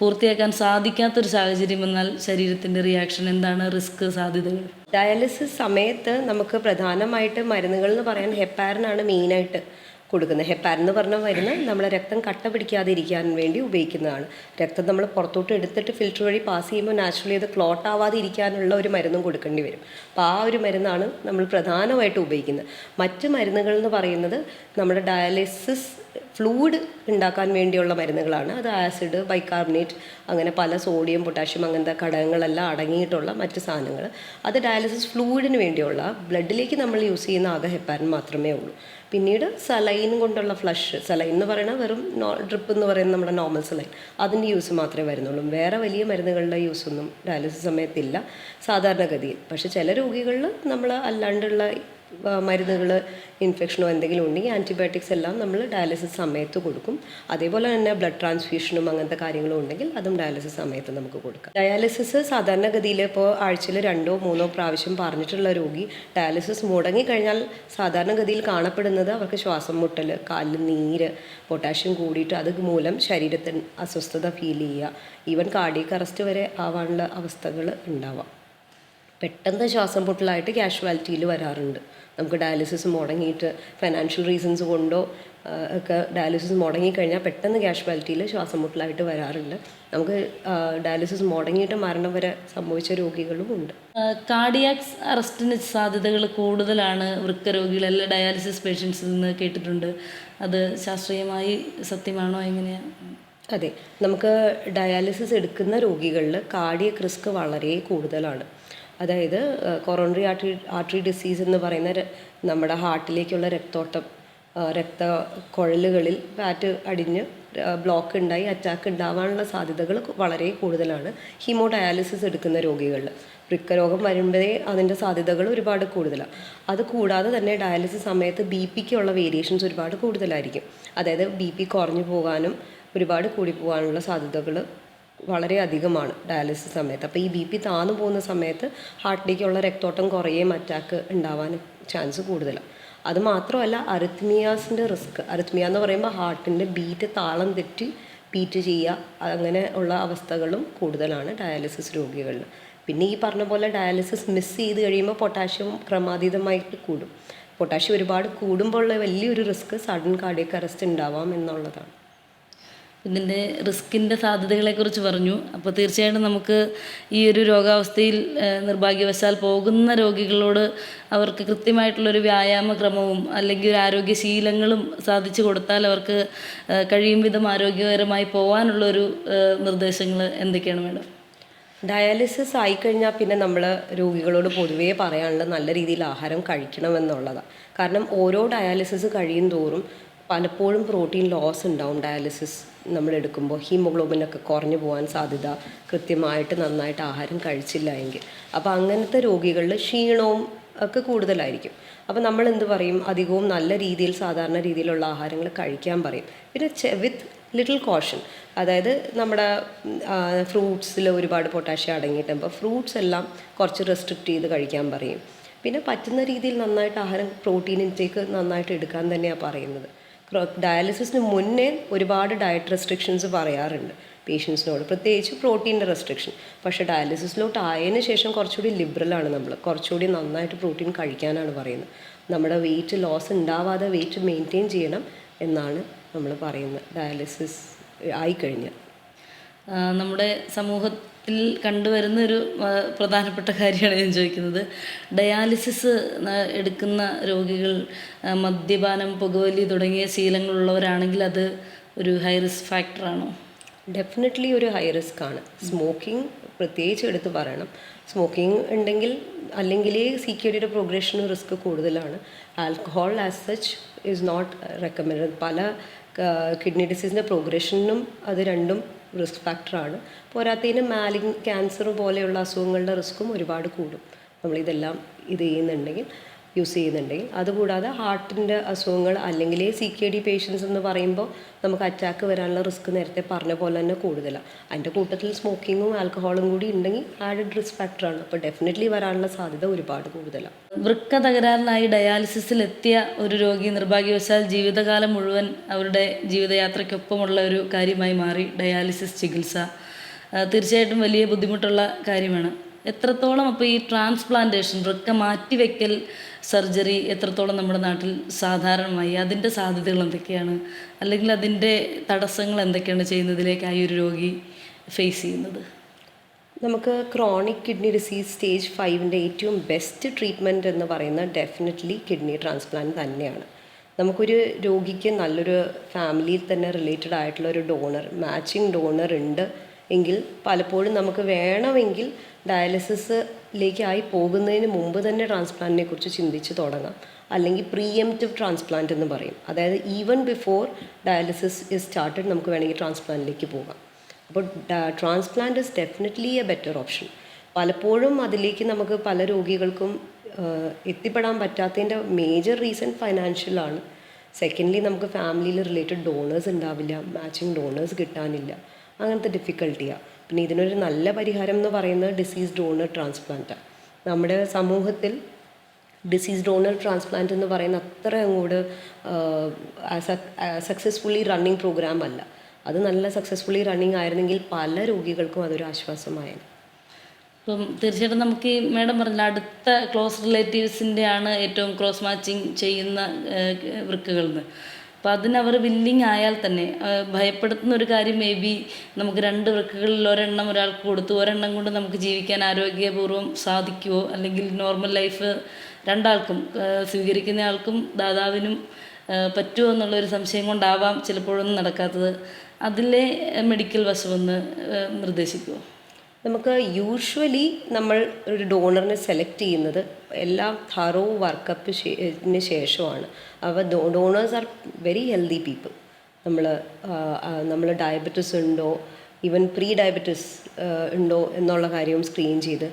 പൂർത്തിയാക്കാൻ സാധിക്കാത്തൊരു സാഹചര്യം വന്നാൽ ശരീരത്തിൻ്റെ റിയാക്ഷൻ എന്താണ്, റിസ്ക്, സാധ്യതകൾ? ഡയാലിസിസ് സമയത്ത് നമുക്ക് പ്രധാനമായിട്ട് മരുന്നുകൾ എന്ന് പറയാൻ ഹെപ്പാരിനാണ് മെയിനായിട്ട് കൊടുക്കുന്നത്. ഹെപ്പാരിൻ എന്ന് പറഞ്ഞ മരുന്ന് നമ്മളെ രക്തം കട്ട പിടിക്കാതെ ഇരിക്കാൻ വേണ്ടി ഉപയോഗിക്കുന്നതാണ്. രക്തം നമ്മൾ പുറത്തോട്ട് എടുത്തിട്ട് ഫിൽറ്റർ വഴി പാസ് ചെയ്യുമ്പോൾ നാച്ചുറലി അത് ക്ലോട്ട് ആവാതെ ഇരിക്കാനുള്ള ഒരു മരുന്നും കൊടുക്കേണ്ടി വരും. അപ്പോൾ ആ ഒരു മരുന്നാണ് നമ്മൾ പ്രധാനമായിട്ട് ഉപയോഗിക്കുന്നത്. മറ്റ് മരുന്നുകൾ എന്ന് പറയുന്നത് നമ്മുടെ ഡയാലിസിസ് ഫ്ലൂയിഡ് ഉണ്ടാക്കാൻ വേണ്ടിയുള്ള മരുന്നുകളാണ്. അത് ആസിഡ്, ബൈകാർബണേറ്റ്, അങ്ങനെ പല സോഡിയം, പൊട്ടാഷ്യം അങ്ങനത്തെ ഘടകങ്ങളെല്ലാം അടങ്ങിയിട്ടുള്ള മറ്റ് സാധനങ്ങൾ. അത് ഡയാലിസിസ് ഫ്ലൂയിഡിന് വേണ്ടിയുള്ള ബ്ലഡിലേക്ക് നമ്മൾ യൂസ് ചെയ്യുന്ന ആകെ ഹെപ്പാരിൻ മാത്രമേ ഉള്ളൂ. പിന്നീട് സലൈൻ കൊണ്ടുള്ള ഫ്ലഷ്, സലൈൻ എന്ന് പറയുന്നത് വെറും ഡ്രിപ്പ് എന്ന് പറയുന്നത് നമ്മുടെ നോർമൽ സലൈൻ, അതിൻ്റെ യൂസ് മാത്രമേ വരുന്നുള്ളൂ. വേറെ വലിയ മരുന്നുകളുടെ യൂസൊന്നും ഡയാലിസിസ് സമയത്തില്ല സാധാരണഗതിയിൽ. പക്ഷേ ചില രോഗികളിൽ നമ്മൾ അല്ലാണ്ടുള്ള മരുന്നുകൾ, ഇൻഫെക്ഷനോ എന്തെങ്കിലും ഉണ്ടെങ്കിൽ ആൻറ്റിബയോട്ടിക്സ് എല്ലാം നമ്മൾ ഡയാലിസിസ് സമയത്ത് കൊടുക്കും. അതേപോലെ തന്നെ ബ്ലഡ് ട്രാൻസ്ഫ്യൂഷനും അങ്ങനത്തെ കാര്യങ്ങളും ഉണ്ടെങ്കിൽ അതും ഡയാലിസിസ് സമയത്ത് നമുക്ക് കൊടുക്കാം. ഡയാലിസിസ് സാധാരണഗതിയിൽ ഇപ്പോൾ ആഴ്ചയിൽ 2 or 3 പ്രാവശ്യം പറഞ്ഞിട്ടുള്ള രോഗി ഡയാലിസിസ് മുടങ്ങിക്കഴിഞ്ഞാൽ സാധാരണഗതിയിൽ കാണപ്പെടുന്നത് അവർക്ക് ശ്വാസം മുട്ടൽ, കാലിൽ നീര്, പൊട്ടാഷ്യം കൂടിയിട്ട് അത് മൂലം ശരീരത്തിന് അസ്വസ്ഥത ഫീൽ ചെയ്യുക, ഈവൻ കാർഡിയക് അറസ്റ്റ് വരെ ആവാനുള്ള അവസ്ഥകൾ ഉണ്ടാവാം. പെട്ടെന്ന് ശ്വാസം പൊട്ടലായിട്ട് കാഷ്വാലിറ്റിയിൽ വരാറുണ്ട്. നമുക്ക് ഡയാലിസിസ് മുടങ്ങിയിട്ട് ഫൈനാൻഷ്യൽ റീസൺസ് കൊണ്ടോ ഒക്കെ ഡയാലിസിസ് മുടങ്ങിക്കഴിഞ്ഞാൽ പെട്ടെന്ന് കാഷ്വാലിറ്റിയിൽ ശ്വാസം മുട്ടലായിട്ട് വരാറുണ്ട്. നമുക്ക് ഡയാലിസിസ് മുടങ്ങിയിട്ട് മരണം വരെ സംഭവിച്ച രോഗികളും ഉണ്ട്. കാർഡിയാക് അറസ്റ്റിന് സാധ്യതകൾ കൂടുതലാണ് വൃക്കരോഗികളല്ല ഡയാലിസിസ് പേഷ്യൻസിൽ നിന്ന് കേട്ടിട്ടുണ്ട്. അത് ശാസ്ത്രീയമായി സത്യമാണോ, എങ്ങനെയാണ്? അതെ, നമുക്ക് ഡയാലിസിസ് എടുക്കുന്ന രോഗികളിൽ കാർഡിയക് റിസ്ക് വളരെ കൂടുതലാണ്. അതായത് കൊറോണറി ആർട്ടറി ഡിസീസ് എന്ന് പറയുന്ന നമ്മുടെ ഹാർട്ടിലേക്കുള്ള രക്തോട്ടം, രക്തക്കുഴലുകളിൽ ഫാറ്റ് അടിഞ്ഞ് ബ്ലോക്ക് ഉണ്ടായി അറ്റാക്ക് ഉണ്ടാവാനുള്ള സാധ്യതകൾ വളരെ കൂടുതലാണ് ഹീമോഡയാലിസിസ് എടുക്കുന്ന രോഗികളിൽ. വൃക്കരോഗം വരുമ്പോഴേ അതിൻ്റെ സാധ്യതകൾ ഒരുപാട് കൂടുതലാണ്. അത് കൂടാതെ തന്നെ ഡയാലിസിസ് സമയത്ത് BP ക്കുള്ള വേരിയേഷൻസ് ഒരുപാട് കൂടുതലായിരിക്കും. അതായത് BP കുറഞ്ഞു പോകാനും ഒരുപാട് കൂടി പോകാനുള്ള സാധ്യതകൾ വളരെ അധികമാണ് ഡയാലിസിസ് സമയത്ത്. അപ്പോൾ ഈ BP താന്നു പോകുന്ന സമയത്ത് ഹാർട്ടിലേക്കുള്ള രക്തോട്ടം കുറയുകയും അറ്റാക്ക് ഉണ്ടാവാനും ചാൻസ് കൂടുതലാണ്. അത് മാത്രമല്ല അറിത്മിയാസിൻ്റെ റിസ്ക്, അറിത്മിയ എന്ന് പറയുമ്പോൾ ഹാർട്ടിൻ്റെ ബീറ്റ് താളം തെറ്റി ബീറ്റ് ചെയ്യുക, അങ്ങനെ ഉള്ള അവസ്ഥകളും കൂടുതലാണ് ഡയാലിസിസ് രോഗികളിൽ. പിന്നെ ഈ പറഞ്ഞ പോലെ ഡയാലിസിസ് മിസ് ചെയ്ത് കഴിയുമ്പോൾ പൊട്ടാഷ്യം ക്രമാതീതമായിട്ട് കൂടും. പൊട്ടാഷ്യം ഒരുപാട് കൂടുമ്പോൾ ഉള്ള വലിയൊരു റിസ്ക് സഡൻ കാർഡിയക് അറസ്റ്റ് ഉണ്ടാവാം എന്നുള്ളതാണ്. ഇതിൻ്റെ റിസ്കിൻ്റെ സാധ്യതകളെക്കുറിച്ച് പറഞ്ഞു. അപ്പോൾ തീർച്ചയായിട്ടും നമുക്ക് ഈ ഒരു രോഗാവസ്ഥയിൽ നിർഭാഗ്യവശാൽ പോകുന്ന രോഗികളോട് അവർക്ക് കൃത്യമായിട്ടുള്ളൊരു വ്യായാമക്രമവും അല്ലെങ്കിൽ ഒരു ആരോഗ്യശീലങ്ങളും സാധിച്ചു കൊടുത്താൽ അവർക്ക് കഴിയും വിധം ആരോഗ്യകരമായി പോകാനുള്ളൊരു നിർദ്ദേശങ്ങൾ എന്തൊക്കെയാണ് മേഡം? ഡയാലിസിസ് ആയിക്കഴിഞ്ഞാൽ പിന്നെ നമ്മൾ രോഗികളോട് പൊതുവേ പറയാനുള്ളത് നല്ല രീതിയിൽ ആഹാരം കഴിക്കണമെന്നുള്ളതാണ്. കാരണം ഓരോ ഡയാലിസിസ് കഴിയും തോറും പലപ്പോഴും പ്രോട്ടീൻ ലോസ് ഉണ്ടാവും. ഡയാലിസിസ് നമ്മൾ എടുക്കുമ്പോൾ ഹീമോഗ്ലോബിനൊക്കെ കുറഞ്ഞു പോകാൻ സാധ്യത, കൃത്യമായിട്ട് നന്നായിട്ട് ആഹാരം കഴിച്ചില്ല എങ്കിൽ. അപ്പോൾ അങ്ങനത്തെ രോഗികളിൽ ക്ഷീണവും ഒക്കെ കൂടുതലായിരിക്കും. അപ്പോൾ നമ്മൾ എന്ത് പറയും, അധികവും നല്ല രീതിയിൽ സാധാരണ രീതിയിലുള്ള ആഹാരങ്ങൾ കഴിക്കാൻ പറയും. പിന്നെ വിത്ത് ലിറ്റിൽ കോഷൻ, അതായത് നമ്മുടെ ഫ്രൂട്ട്സിൽ ഒരുപാട് പൊട്ടാഷ്യം അടങ്ങിയിട്ടുണ്ട്. അപ്പോൾ ഫ്രൂട്ട്സ് എല്ലാം കുറച്ച് റെസ്ട്രിക്റ്റ് ചെയ്ത് കഴിക്കാൻ പറയും. പിന്നെ പറ്റുന്ന രീതിയിൽ നന്നായിട്ട് ആഹാരം, പ്രോട്ടീൻ ഇൻടേക്ക് നന്നായിട്ട് എടുക്കാൻ തന്നെയാണ് പറയുന്നത്. ഡയാലിസിസിന് മുന്നേ ഒരുപാട് ഡയറ്റ് റെസ്ട്രിക്ഷൻസ് പറയാറുണ്ട് പേഷ്യൻസിനോട്, പ്രത്യേകിച്ച് പ്രോട്ടീൻ്റെ റെസ്ട്രിക്ഷൻ. പക്ഷേ ഡയാലിസിസിലോട്ട് ആയതിനു ശേഷം കുറച്ചുകൂടി ലിബറലാണ് നമ്മൾ, കുറച്ചുകൂടി നന്നായിട്ട് പ്രോട്ടീൻ കഴിക്കാനാണ് പറയുന്നത്. നമ്മുടെ വെയിറ്റ് ലോസ് ഉണ്ടാവാതെ വെയിറ്റ് മെയിൻറ്റെയിൻ ചെയ്യണം എന്നാണ് നമ്മൾ പറയുന്നത് ഡയാലിസിസ് ആയിക്കഴിഞ്ഞാൽ. നമ്മുടെ സമൂഹത്തിൽ കണ്ടുവരുന്ന ഒരു പ്രധാനപ്പെട്ട കാര്യമാണ് ഞാൻ ചോദിക്കുന്നത്. ഡയാലിസിസ് എടുക്കുന്ന രോഗികൾ മദ്യപാനം, പുകവലി തുടങ്ങിയ ശീലങ്ങളുള്ളവരാണെങ്കിൽ അത് ഒരു ഹൈ റിസ്ക് ഫാക്ടറാണോ? ഡെഫിനറ്റ്ലി ഒരു ഹൈ റിസ്ക് ആണ്. സ്മോക്കിംഗ് പ്രത്യേകിച്ച് എടുത്ത് പറയണം. സ്മോക്കിംഗ് ഉണ്ടെങ്കിൽ അല്ലെങ്കിൽ CKD പ്രോഗ്രഷന് റിസ്ക് കൂടുതലാണ്. Alcohol as such is not recommend. പല കിഡ്നി ഡിസീസിൻ്റെ പ്രോഗ്രഷനും അത് രണ്ടും റിസ്ക് ഫാക്ടറാണ്. പോരാത്തതിന് ക്യാൻസർ പോലെയുള്ള അസുഖങ്ങളുടെ റിസ്ക്കും ഒരുപാട് കൂടും നമ്മളിതെല്ലാം ചെയ്യുന്നുണ്ടെങ്കിൽ. യൂസ് ചെയ്യുന്നുണ്ടെങ്കിൽ. അതുകൂടാതെ ഹാർട്ടിൻ്റെ അസുഖങ്ങൾ അല്ലെങ്കിൽ CKD പേഷ്യൻസ് എന്ന് പറയുമ്പോൾ നമുക്ക് അറ്റാക്ക് വരാനുള്ള റിസ്ക് നേരത്തെ പറഞ്ഞ പോലെ തന്നെ കൂടുതലാണ്. അതിൻ്റെ കൂട്ടത്തിൽ സ്മോക്കിങ്ങും ആൽക്കഹോളും കൂടി ഉണ്ടെങ്കിൽ ആഡഡ് റിസ്ക് ഫാക്ടറാണ്. അപ്പോൾ ഡെഫിനറ്റ്ലി വരാനുള്ള സാധ്യത ഒരുപാട് കൂടുതലാണ്. വൃക്ക തകരാറിനായി ഡയാലിസിസിലെത്തിയ ഒരു രോഗി നിർഭാഗ്യവശാൽ ജീവിതകാലം മുഴുവൻ അവരുടെ ജീവിതയാത്രയ്ക്കൊപ്പമുള്ള ഒരു കാര്യമായി മാറി ഡയാലിസിസ് ചികിത്സ. തീർച്ചയായിട്ടും വലിയ ബുദ്ധിമുട്ടുള്ള കാര്യമാണ്. എത്രത്തോളം അപ്പോൾ ഈ ട്രാൻസ്പ്ലാന്റേഷൻ, വൃക്ക മാറ്റിവെക്കൽ സർജറി എത്രത്തോളം നമ്മുടെ നാട്ടിൽ സാധാരണമായി, അതിൻ്റെ സാധ്യതകൾ എന്തൊക്കെയാണ്, അല്ലെങ്കിൽ അതിൻ്റെ തടസ്സങ്ങൾ എന്തൊക്കെയാണ് ചെയ്യുന്നതിലേക്കായി ഒരു രോഗി ഫേസ് ചെയ്യുന്നത്? നമുക്ക് ക്രോണിക് കിഡ്നി ഡിസീസ് സ്റ്റേജ് 5ൻ്റെ ഏറ്റവും ബെസ്റ്റ് ട്രീറ്റ്മെൻറ്റ് എന്ന് പറയുന്നത് ഡെഫിനറ്റ്ലി കിഡ്നി ട്രാൻസ്പ്ലാന്റ് തന്നെയാണ്. നമുക്കൊരു രോഗിക്ക് നല്ലൊരു ഫാമിലിയിൽ തന്നെ റിലേറ്റഡ് ആയിട്ടുള്ള ഒരു ഡോണർ, മാച്ചിങ് ഡോണർ ഉണ്ട് എങ്കിൽ പലപ്പോഴും നമുക്ക് വേണമെങ്കിൽ ഡയാലിസിസിലേക്കായി പോകുന്നതിന് മുമ്പ് തന്നെ ട്രാൻസ്പ്ലാന്റിനെ കുറിച്ച് ചിന്തിച്ച് തുടങ്ങാം. അല്ലെങ്കിൽ പ്രീഎംപ്റ്റീവ് ട്രാൻസ്പ്ലാന്റ് എന്ന് പറയും. അതായത് even before dialysis is started നമുക്ക് വേണമെങ്കിൽ ട്രാൻസ്പ്ലാന്റിലേക്ക് പോകാം. അപ്പോൾ transplant is definitely A better option. പലപ്പോഴും അതിലേക്ക് നമുക്ക് പല രോഗികൾക്കും എത്തിപ്പെടാൻ പറ്റാത്തതിൻ്റെ മേജർ റീസൺ ഫൈനാൻഷ്യലാണ്. സെക്കൻഡ്ലി നമുക്ക് ഫാമിലിയിൽ റിലേറ്റഡ് ഡോണേഴ്സ് ഉണ്ടാവില്ല, മാച്ചിങ് ഡോണേഴ്സ് കിട്ടാനില്ല, അങ്ങനത്തെ ഡിഫിക്കൽട്ടിയാണ്. പിന്നെ ഇതിനൊരു നല്ല പരിഹാരം എന്ന് പറയുന്നത് ഡിസീസ് ഡോണർ ട്രാൻസ്പ്ലാന്റാണ്. നമ്മുടെ സമൂഹത്തിൽ ഡിസീസ് ഡോണർ ട്രാൻസ്പ്ലാന്റ് എന്ന് പറയുന്ന അത്ര അങ്ങോട്ട് സക്സസ്ഫുള്ളി റണ്ണിങ് പ്രോഗ്രാം അല്ല. അത് നല്ല സക്സസ്ഫുള്ളി റണ്ണിങ് ആയിരുന്നെങ്കിൽ പല രോഗികൾക്കും അതൊരു ആശ്വാസമായേനെ. അപ്പം തീർച്ചയായിട്ടും നമുക്ക് ഈ മേഡം പറഞ്ഞ അടുത്ത ക്ലോസ് റിലേറ്റീവ്സിൻ്റെ ആണ് ഏറ്റവും ക്രോസ് മാച്ചിങ് ചെയ്യുന്ന വൃക്കകളെന്ന്. അപ്പോൾ അതിനവർ വില്ലിങ് ആയാൽ തന്നെ ഭയപ്പെടുത്തുന്ന ഒരു കാര്യം മേ ബി നമുക്ക് 2 വൃക്കകളിൽ ഒരെണ്ണം ഒരാൾക്ക് കൊടുത്തു, ഒരെണ്ണം കൊണ്ട് നമുക്ക് ജീവിക്കാൻ ആരോഗ്യപൂർവ്വം സാധിക്കുമോ, അല്ലെങ്കിൽ നോർമൽ ലൈഫ് രണ്ടാൾക്കും, സ്വീകരിക്കുന്ന ആൾക്കും ദാതാവിനും പറ്റുമോ എന്നുള്ളൊരു സംശയം കൊണ്ടാവാം ചിലപ്പോഴൊന്നും നടക്കാത്തത്. അതിലെ മെഡിക്കൽ വശമൊന്ന് നിർദ്ദേശിക്കുമോ? നമുക്ക് യൂഷ്വലി നമ്മൾ ഒരു ഡോണറിനെ സെലക്ട് ചെയ്യുന്നത് എല്ലാം തറോ വർക്കപ്പിന് ശേഷമാണ്. അവ donors are very healthy people. നമ്മൾ ഡയബറ്റിസ് ഉണ്ടോ, ഈവൻ പ്രീ ഡയബറ്റിസ് ഉണ്ടോ എന്നുള്ള കാര്യവും സ്ക്രീൻ ചെയ്ത്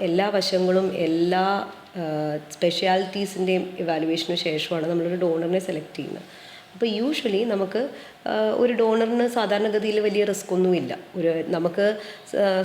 എല്ലാ വശങ്ങളും എല്ലാ സ്പെഷ്യാലിറ്റീസിൻ്റെയും ഇവാലുവേഷന് ശേഷമാണ് നമ്മളൊരു ഡോണറിനെ സെലക്ട് ചെയ്യുന്നത്. അപ്പോൾ യൂഷ്വലി നമുക്ക് ഒരു ഡോണറിന് സാധാരണഗതിയിൽ വലിയ റിസ്ക് ഒന്നുമില്ല. നമുക്ക്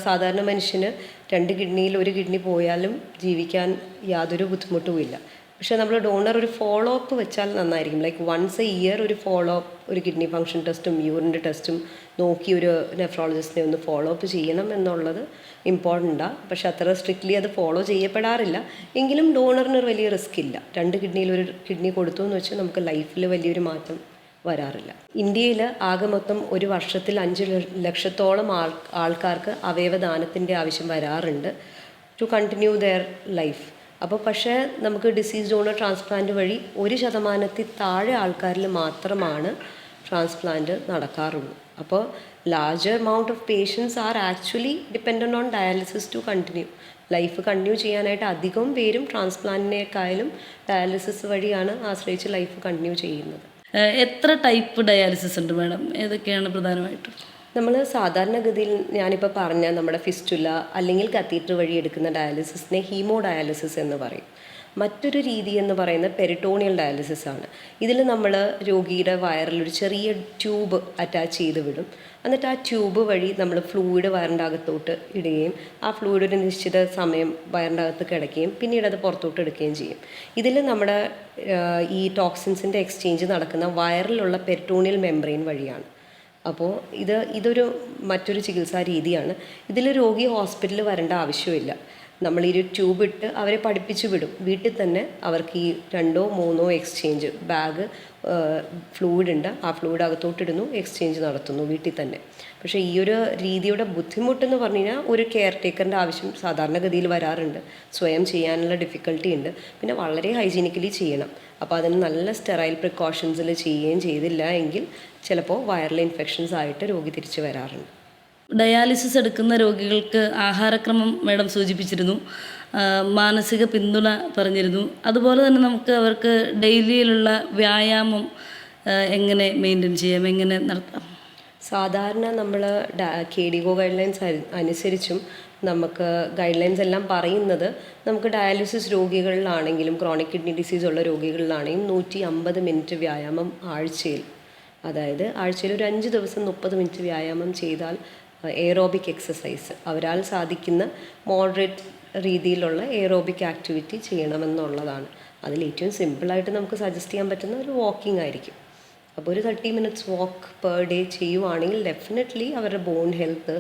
സാധാരണ മനുഷ്യന് 2 കിഡ്നിയിൽ 1 കിഡ്നി പോയാലും ജീവിക്കാൻ യാതൊരു ബുദ്ധിമുട്ടുമില്ല. പക്ഷേ നമ്മൾ ഡോണർ ഒരു ഫോളോ അപ്പ് വെച്ചാൽ നന്നായിരിക്കും. ലൈക്ക് വൺസ് എ ഇയർ ഒരു ഫോളോ അപ്പ്, ഒരു കിഡ്നി ഫങ്ഷൻ ടെസ്റ്റും യൂറിൻ്റെ ടെസ്റ്റും നോക്കി ഒരു നെഫ്രോളജിസ്റ്റിനെ ഒന്ന് ഫോളോ അപ്പ് ചെയ്യണം എന്നുള്ളത് ഇമ്പോർട്ടൻ്റാണ്. പക്ഷെ അത്ര സ്ട്രിക്ട്ലി അത് ഫോളോ ചെയ്യപ്പെടാറില്ല. എങ്കിലും ഡോണറിന് വലിയ റിസ്ക് ഇല്ല. 2 കിഡ്നിയിൽ 1 കിഡ്നി കൊടുത്തു എന്ന് വെച്ചാൽ നമുക്ക് ലൈഫിൽ വലിയൊരു മാറ്റം വരാറില്ല. ഇന്ത്യയിൽ ആകെ മൊത്തം ഒരു വർഷത്തിൽ 5 ലക്ഷത്തോളം ആൾക്കാർക്ക് അവയവദാനത്തിൻ്റെ ആവശ്യം വരാറുണ്ട് ടു കണ്ടിന്യൂ ദെയർ ലൈഫ്. അപ്പോൾ പക്ഷേ നമുക്ക് ഡിസീസ് ഡോണർ ട്രാൻസ്പ്ലാന്റ് വഴി 1% താഴെ ആൾക്കാരിൽ മാത്രമാണ് ട്രാൻസ്പ്ലാന്റ് നടക്കാറുള്ളൂ. അപ്പോൾ larger amount of patients are actually dependent on dialysis to continue. Life continue ചെയ്യാനായിട്ട് അധികം പേരും ട്രാൻസ്പ്ലാന്റിനേക്കാളും ഡയാലിസിസ് വഴിയാണ് ആശ്രയിച്ച് ലൈഫ് കണ്ടിന്യൂ ചെയ്യുന്നത്. എത്ര ടൈപ്പ് ഡയാലിസിസ് ഉണ്ട് മാഡം? ഏതൊക്കെയാണ് പ്രധാനമായിട്ടും? നമ്മൾ സാധാരണഗതിയിൽ ഞാനിപ്പോൾ പറഞ്ഞ നമ്മുടെ ഫിസ്റ്റുല അല്ലെങ്കിൽ കത്തീറ്റർ വഴി എടുക്കുന്ന ഡയാലിസിസിനെ ഹീമോ ഡയാലിസിസ് എന്ന് പറയും. മറ്റൊരു രീതി എന്ന് പറയുന്നത് പെരിട്ടോണിയൽ ഡയാലിസിസ് ആണ്. ഇതിൽ നമ്മൾ രോഗിയുടെ വയറിൽ ഒരു ചെറിയ ട്യൂബ് അറ്റാച്ച് ചെയ്ത് വിടും. എന്നിട്ട് ആ ട്യൂബ് വഴി നമ്മൾ ഫ്ലൂയിഡ് വയറിൻ്റെ അകത്തോട്ട് ഇടുകയും ആ ഫ്ലൂയിഡ് ഒരു നിശ്ചിത സമയം വയറിൻ്റെ അകത്ത് കിടക്കുകയും പിന്നീട് അത് പുറത്തോട്ട് എടുക്കുകയും ചെയ്യും. ഇതിൽ നമ്മുടെ ഈ ടോക്സിൻസിൻ്റെ എക്സ്ചേഞ്ച് നടക്കുന്ന വയറിലുള്ള പെരിട്ടോണിയൽ മെംബ്രെയിൻ വഴിയാണ്. അപ്പോൾ ഇതൊരു മറ്റൊരു ചികിത്സാ രീതിയാണ്. ഇതിൽ രോഗി ഹോസ്പിറ്റലിൽ വരേണ്ട ആവശ്യമില്ല. നമ്മൾ ഈ ഒരു ട്യൂബ് ഇട്ട് അവരെ പഠിപ്പിച്ചു വിടും. വീട്ടിൽ തന്നെ അവർക്ക് ഈ 2 or 3 എക്സ്ചേഞ്ച് ബാഗ് ഫ്ലൂയിഡ് ഉണ്ട്, ആ ഫ്ലൂയിഡ് അകത്തോട്ടിടുന്നു, എക്സ്ചേഞ്ച് നടത്തുന്നു വീട്ടിൽ തന്നെ. പക്ഷേ ഈ ഒരു രീതിയുടെ ബുദ്ധിമുട്ടെന്ന് പറഞ്ഞു കഴിഞ്ഞാൽ ഒരു കെയർ ടേക്കറിൻ്റെ ആവശ്യം സാധാരണഗതിയിൽ വരാറുണ്ട്. സ്വയം ചെയ്യാനുള്ള ഡിഫിക്കൽട്ടി ഉണ്ട്. പിന്നെ വളരെ ഹൈജീനിക്കലി ചെയ്യണം. അപ്പോൾ അതിന് നല്ല സ്റ്റെറൈൽ പ്രിക്കോഷൻസിൽ ചെയ്യുകയും ചെയ്തില്ല എങ്കിൽ ചിലപ്പോൾ വൈറൽ ഇൻഫെക്ഷൻസ് ആയിട്ട് രോഗി തിരിച്ചു വരാറുണ്ട്. ഡയാലിസിസ് എടുക്കുന്ന രോഗികൾക്ക് ആഹാരക്രമം മാഡം സൂചിപ്പിച്ചിരുന്നു, മാനസിക പിന്തുണ പറഞ്ഞിരുന്നു. അതുപോലെ തന്നെ നമുക്ക് അവർക്ക് ഡെയിലിയിലുള്ള വ്യായാമം എങ്ങനെ മെയിൻറ്റെയിൻ ചെയ്യാം, എങ്ങനെ നടത്താം? സാധാരണ നമ്മൾ KDIGO ഗൈഡ് ലൈൻസ് അനുസരിച്ചും നമുക്ക് ഗൈഡ് ലൈൻസ് എല്ലാം പറയുന്നത് നമുക്ക് ഡയാലിസിസ് രോഗികളിലാണെങ്കിലും ക്രോണിക് കിഡ്നി ഡിസീസ് ഉള്ള രോഗികളിലാണെങ്കിലും 150 മിനിറ്റ് വ്യായാമം ആഴ്ചയിൽ, അതായത് ആഴ്ചയിൽ ഒരു 5 ദിവസം 30 മിനിറ്റ് വ്യായാമം ചെയ്താൽ എയറോബിക് എക്സസൈസ് അവരാൽ സാധിക്കുന്ന മോഡറേറ്റ് രീതിയിലുള്ള എയറോബിക് ആക്ടിവിറ്റി ചെയ്യണമെന്നുള്ളതാണ്. അതിൽ ഏറ്റവും സിമ്പിളായിട്ട് നമുക്ക് സജസ്റ്റ് ചെയ്യാൻ പറ്റുന്ന ഒരു വാക്കിംഗ് ആയിരിക്കും. അപ്പോൾ ഒരു 30 മിനിറ്റ്സ് വാക്ക് പെർ ഡേ ചെയ്യുവാണെങ്കിൽ ഡെഫിനറ്റ്ലി അവരുടെ bone health,